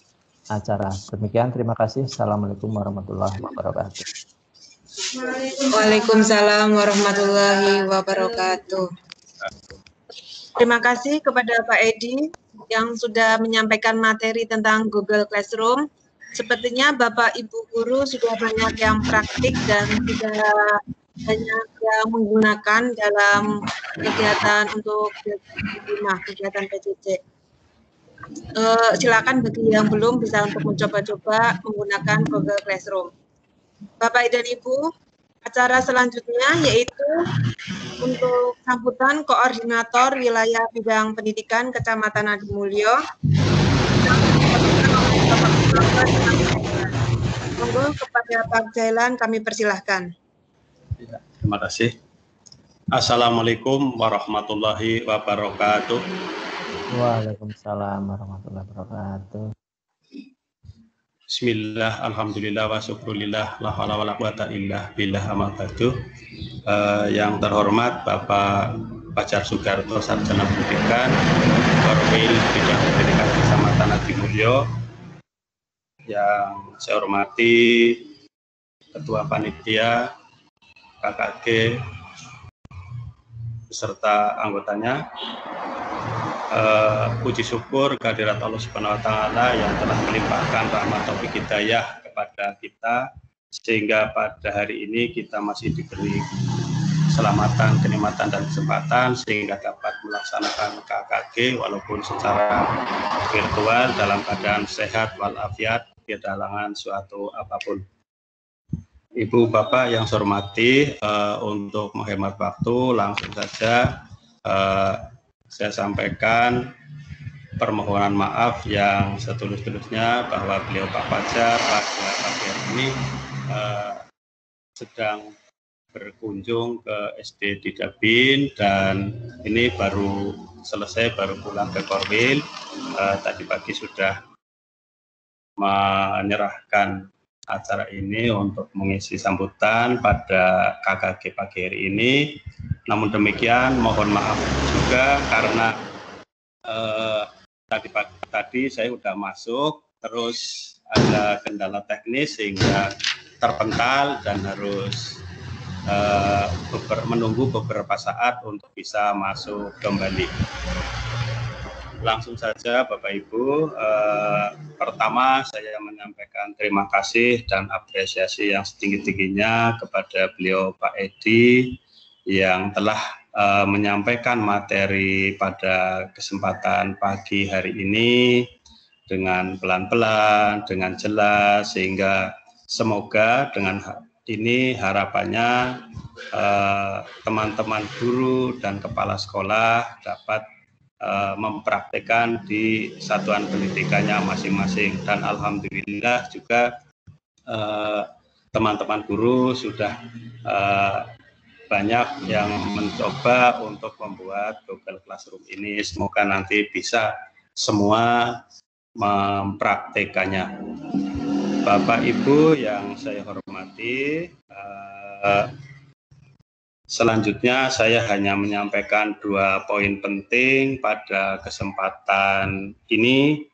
acara. Demikian, terima kasih. Assalamualaikum warahmatullahi wabarakatuh. Waalaikumsalam warahmatullahi wabarakatuh. Terima kasih kepada Pak Edi yang sudah menyampaikan materi tentang Google Classroom. Sepertinya Bapak Ibu guru sudah banyak yang praktik dan sudah banyak yang menggunakan dalam kegiatan untuk rumah, kegiatan PJJ. Silakan bagi yang belum bisa untuk mencoba-coba menggunakan Google Classroom. Bapak dan Ibu, acara selanjutnya yaitu untuk sambutan Koordinator Wilayah Bidang Pendidikan Kecamatan Adimulyo. Monggo kepada Pak Jailan kami persilahkan. Ya, terima kasih. Assalamualaikum warahmatullahi wabarakatuh. Waalaikumsalam warahmatullahi wabarakatuh. Bismillah, alhamdulillah, wa syukurillah, la haula wala quwata illa billah, amma ba'du. Yang terhormat Bapak Fajar Sugarto, Sarjana Pendidikan, Korwil Bidang Pendidikan Kecamatan Adimulyo, yang saya hormati Ketua Panitia, KKG, beserta anggotanya. Puji syukur kehadirat Allah Subhanahu wa Ta'ala yang telah melimpahkan rahmat taufik hidayah kepada kita, sehingga pada hari ini kita masih diberi keselamatan, kenikmatan, dan kesempatan sehingga dapat melaksanakan KKG walaupun secara virtual dalam keadaan sehat walafiat, tidak halangan suatu apapun. Ibu Bapak yang saya hormati, untuk menghemat waktu langsung saja saya sampaikan permohonan maaf yang setulus-tulusnya bahwa beliau Pak Fajar pada pagi hari ini sedang berkunjung ke SD di Dabin, dan ini baru selesai, baru pulang ke Korwil. Tadi pagi sudah menyerahkan acara ini untuk mengisi sambutan pada KKG pagi hari ini. Namun demikian mohon maaf juga karena tadi saya sudah masuk, terus ada kendala teknis sehingga terpental dan harus menunggu beberapa saat untuk bisa masuk kembali. Langsung saja Bapak Ibu, pertama saya menyampaikan terima kasih dan apresiasi yang setinggi-tingginya kepada beliau Pak Edi yang telah menyampaikan materi pada kesempatan pagi hari ini dengan pelan-pelan, dengan jelas, sehingga semoga dengan ini harapannya teman-teman guru dan kepala sekolah dapat mempraktekkan di satuan pendidikannya masing-masing, dan alhamdulillah juga teman-teman guru sudah banyak yang mencoba untuk membuat Google Classroom ini. Semoga nanti bisa semua mempraktekannya. Bapak Ibu yang saya hormati, selanjutnya saya hanya menyampaikan 2 poin penting pada kesempatan ini.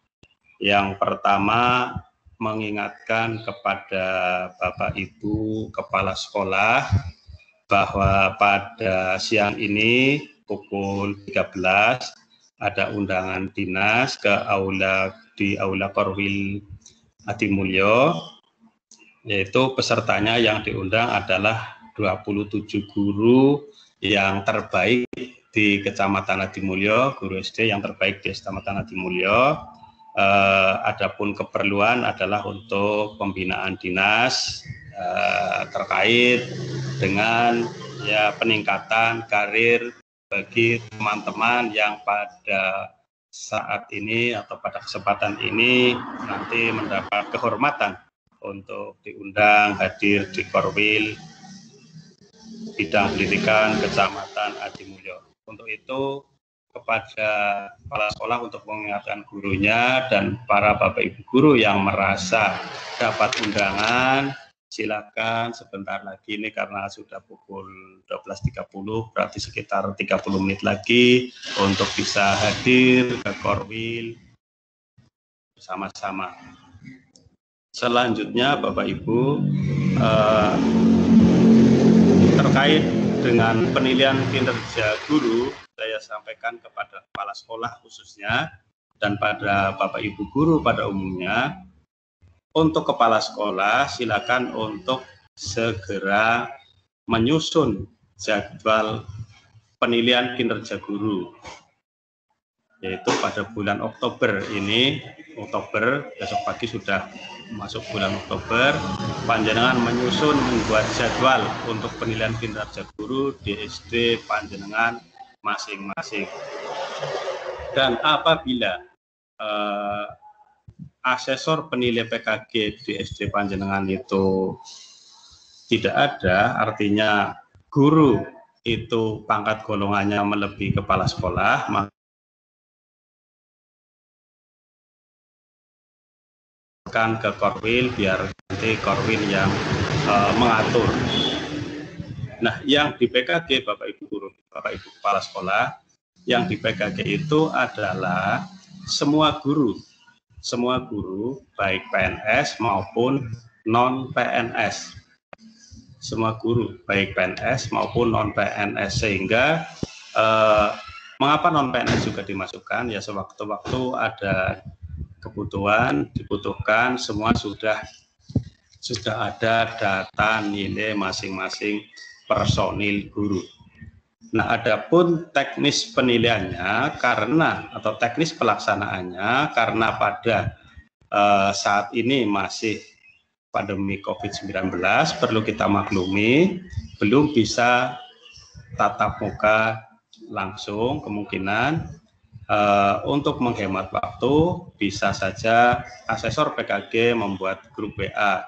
Yang pertama, mengingatkan kepada Bapak Ibu Kepala Sekolah bahwa pada siang ini pukul 13 ada undangan dinas ke di Aula Korwil Adimulyo, yaitu pesertanya yang diundang adalah 27 guru yang terbaik di Kecamatan Adimulyo, guru SD yang terbaik di Kecamatan Adimulyo. Adapun keperluan adalah untuk pembinaan dinas terkait dengan peningkatan karir bagi teman-teman yang pada saat ini atau pada kesempatan ini nanti mendapat kehormatan untuk diundang hadir di Korwil bidang pendidikan Kecamatan Adimulyo. Untuk itu kepada kepala sekolah untuk mengingatkan gurunya dan para Bapak Ibu guru yang merasa dapat undangan, silakan sebentar lagi ini karena sudah pukul 12.30, berarti sekitar 30 menit lagi untuk bisa hadir ke Korwil bersama-sama. Selanjutnya Bapak Ibu, terkait dengan penilaian kinerja guru, saya sampaikan kepada kepala sekolah khususnya dan pada Bapak Ibu guru pada umumnya. Untuk kepala sekolah, silakan untuk segera menyusun jadwal penilaian kinerja guru, yaitu pada bulan Oktober ini. Oktober, besok pagi sudah masuk bulan Oktober, panjenengan membuat jadwal untuk penilaian kinerja guru di SD panjenengan masing-masing. Dan apabila asesor penilai PKG di SD panjenengan itu tidak ada, artinya guru itu pangkat golongannya melebihi kepala sekolah, maka ke Korwil biar nanti Korwil yang mengatur. Nah, yang di PKG Bapak Ibu guru, Bapak Ibu kepala sekolah, yang di PKG itu adalah semua guru semua guru, baik PNS maupun non-PNS. Semua guru, baik PNS maupun non-PNS, sehingga mengapa non-PNS juga dimasukkan? Ya sewaktu-waktu ada kebutuhan, dibutuhkan, semua sudah ada data nilai masing-masing personil guru. Nah, adapun teknis penilaiannya atau teknis pelaksanaannya, karena pada saat ini masih pandemi COVID-19, perlu kita maklumi, belum bisa tatap muka langsung. Kemungkinan untuk menghemat waktu, bisa saja asesor PKG membuat grup WA.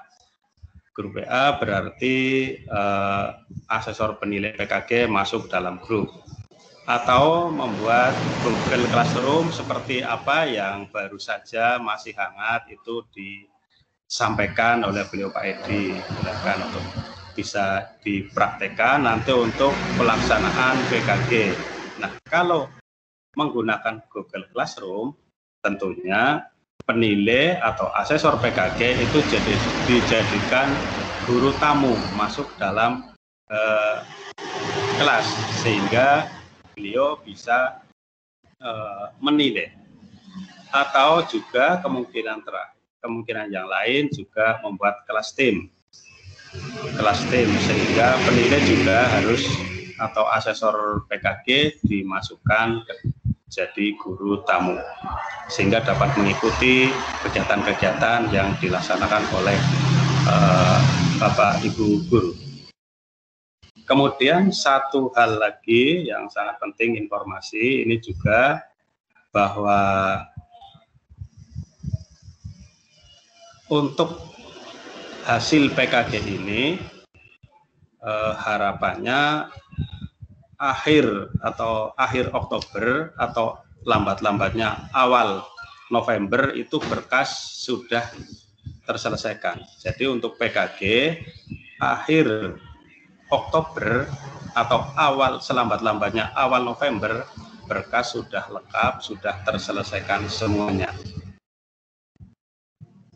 Grup WA berarti asesor penilai PKG masuk dalam grup, atau membuat Google Classroom seperti apa yang baru saja masih hangat itu disampaikan oleh beliau Pak Edi. Silakan untuk bisa dipraktekkan nanti untuk pelaksanaan PKG. Nah, kalau menggunakan Google Classroom, tentunya penilai atau asesor PKG itu dijadikan guru tamu masuk dalam kelas, sehingga beliau bisa menilai. Atau juga kemungkinan yang lain juga membuat kelas tim, sehingga penilai juga harus, atau asesor PKG dimasukkan jadi guru tamu, sehingga dapat mengikuti kegiatan-kegiatan yang dilaksanakan oleh Bapak Ibu guru. Kemudian satu hal lagi yang sangat penting, informasi ini juga, bahwa untuk hasil PKG ini harapannya akhir Oktober atau lambat-lambatnya awal November itu berkas sudah terselesaikan. Jadi untuk PKG akhir Oktober atau selambat-lambatnya awal November berkas sudah lengkap, sudah terselesaikan semuanya.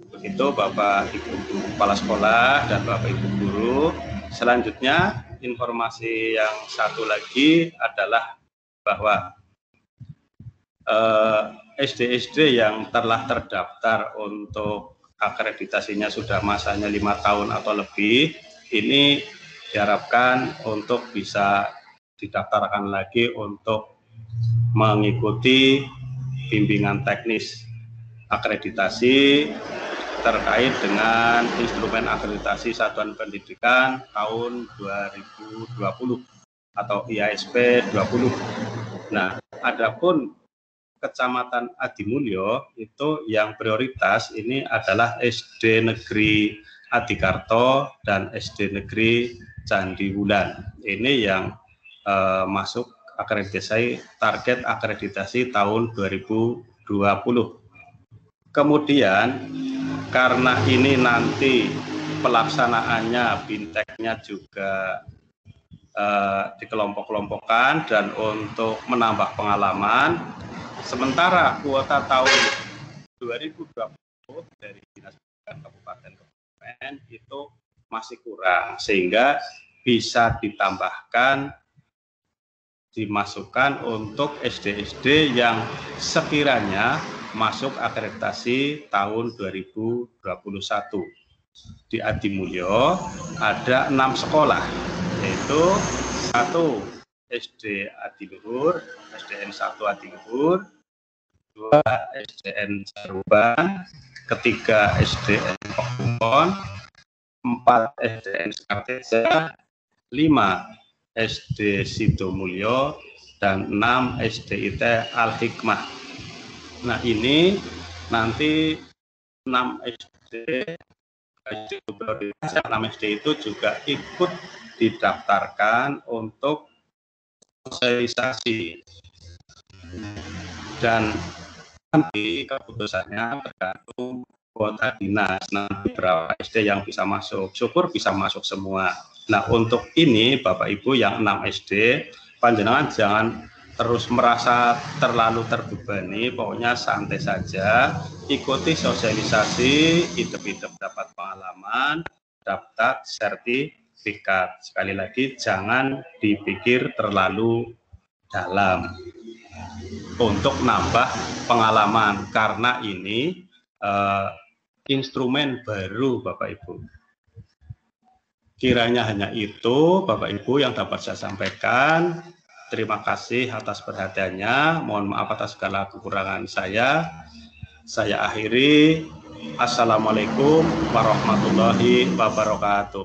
Begitu Bapak Ibu Kepala Sekolah dan Bapak Ibu Guru. Selanjutnya, informasi yang satu lagi adalah bahwa SD-SD yang telah terdaftar untuk akreditasinya sudah masanya 5 tahun atau lebih, ini diharapkan untuk bisa didaftarkan lagi untuk mengikuti bimbingan teknis akreditasi terkait dengan instrumen akreditasi satuan pendidikan tahun 2020 atau IASP 20. Nah, adapun Kecamatan Adimulyo itu yang prioritas ini adalah SD Negeri Adikarto dan SD Negeri Candi Wulan. Ini yang masuk akreditasi, target akreditasi tahun 2020. Kemudian karena ini nanti pelaksanaannya binteknya juga dikelompok-kelompokkan dan untuk menambah pengalaman, sementara kuota tahun 2020 dari Dinas Pendidikan Kabupaten itu masih kurang, sehingga bisa dimasukkan untuk SD-SD yang sekiranya masuk akreditasi tahun 2021. Di Adimulyo ada 6 sekolah, yaitu 1 SD Adiluhur, SDN 1 Adiluhur, 2 SDN Saruban, 3 SDN Pokemon, 4 SDN Skarteja, 5 SD Sidomulyo, dan 6 SDIT Al-Hikmah. Nah, ini nanti 6 SD itu juga ikut didaftarkan untuk sosialisasi, dan nanti keputusannya tergantung kuota dinas, nanti berapa SD yang bisa masuk, syukur bisa masuk semua. Nah, untuk ini Bapak Ibu yang 6 SD, panjenengan jangan terus merasa terlalu terbebani, pokoknya santai saja, ikuti sosialisasi, hidup-hidup dapat pengalaman, dapat sertifikat. Sekali lagi, jangan dipikir terlalu dalam untuk nambah pengalaman, karena ini instrumen baru Bapak Ibu. Kiranya hanya itu Bapak Ibu yang dapat saya sampaikan. Terima kasih atas perhatiannya. Mohon maaf atas segala kekurangan saya. Saya akhiri. Assalamualaikum warahmatullahi wabarakatuh.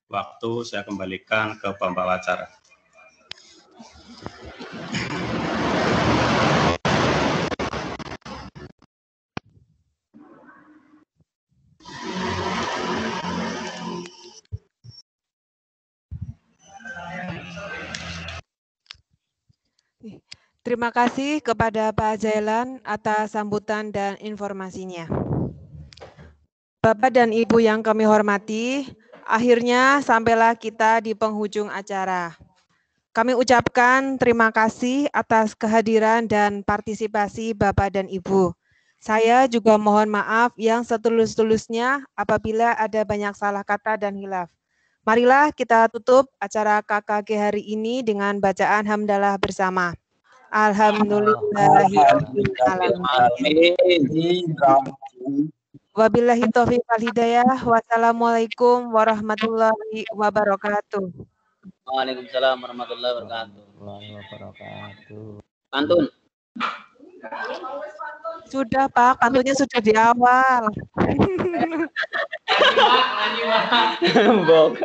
Waktu saya kembalikan ke pembawa acara. Terima kasih kepada Pak Jailan atas sambutan dan informasinya. Bapak dan Ibu yang kami hormati, akhirnya sampailah kita di penghujung acara. Kami ucapkan terima kasih atas kehadiran dan partisipasi Bapak dan Ibu. Saya juga mohon maaf yang setulus-tulusnya apabila ada banyak salah kata dan hilaf. Marilah kita tutup acara KKG hari ini dengan bacaan hamdalah bersama. Alhamdulillahirrahmanirrahim. Wabillahi taufiq wal hidayah. Wassalamualaikum warahmatullahi wabarakatuh. Waalaikumsalam warahmatullahi wabarakatuh. Pantun. Sudah Pak, pantunnya sudah di awal. Anjiwak.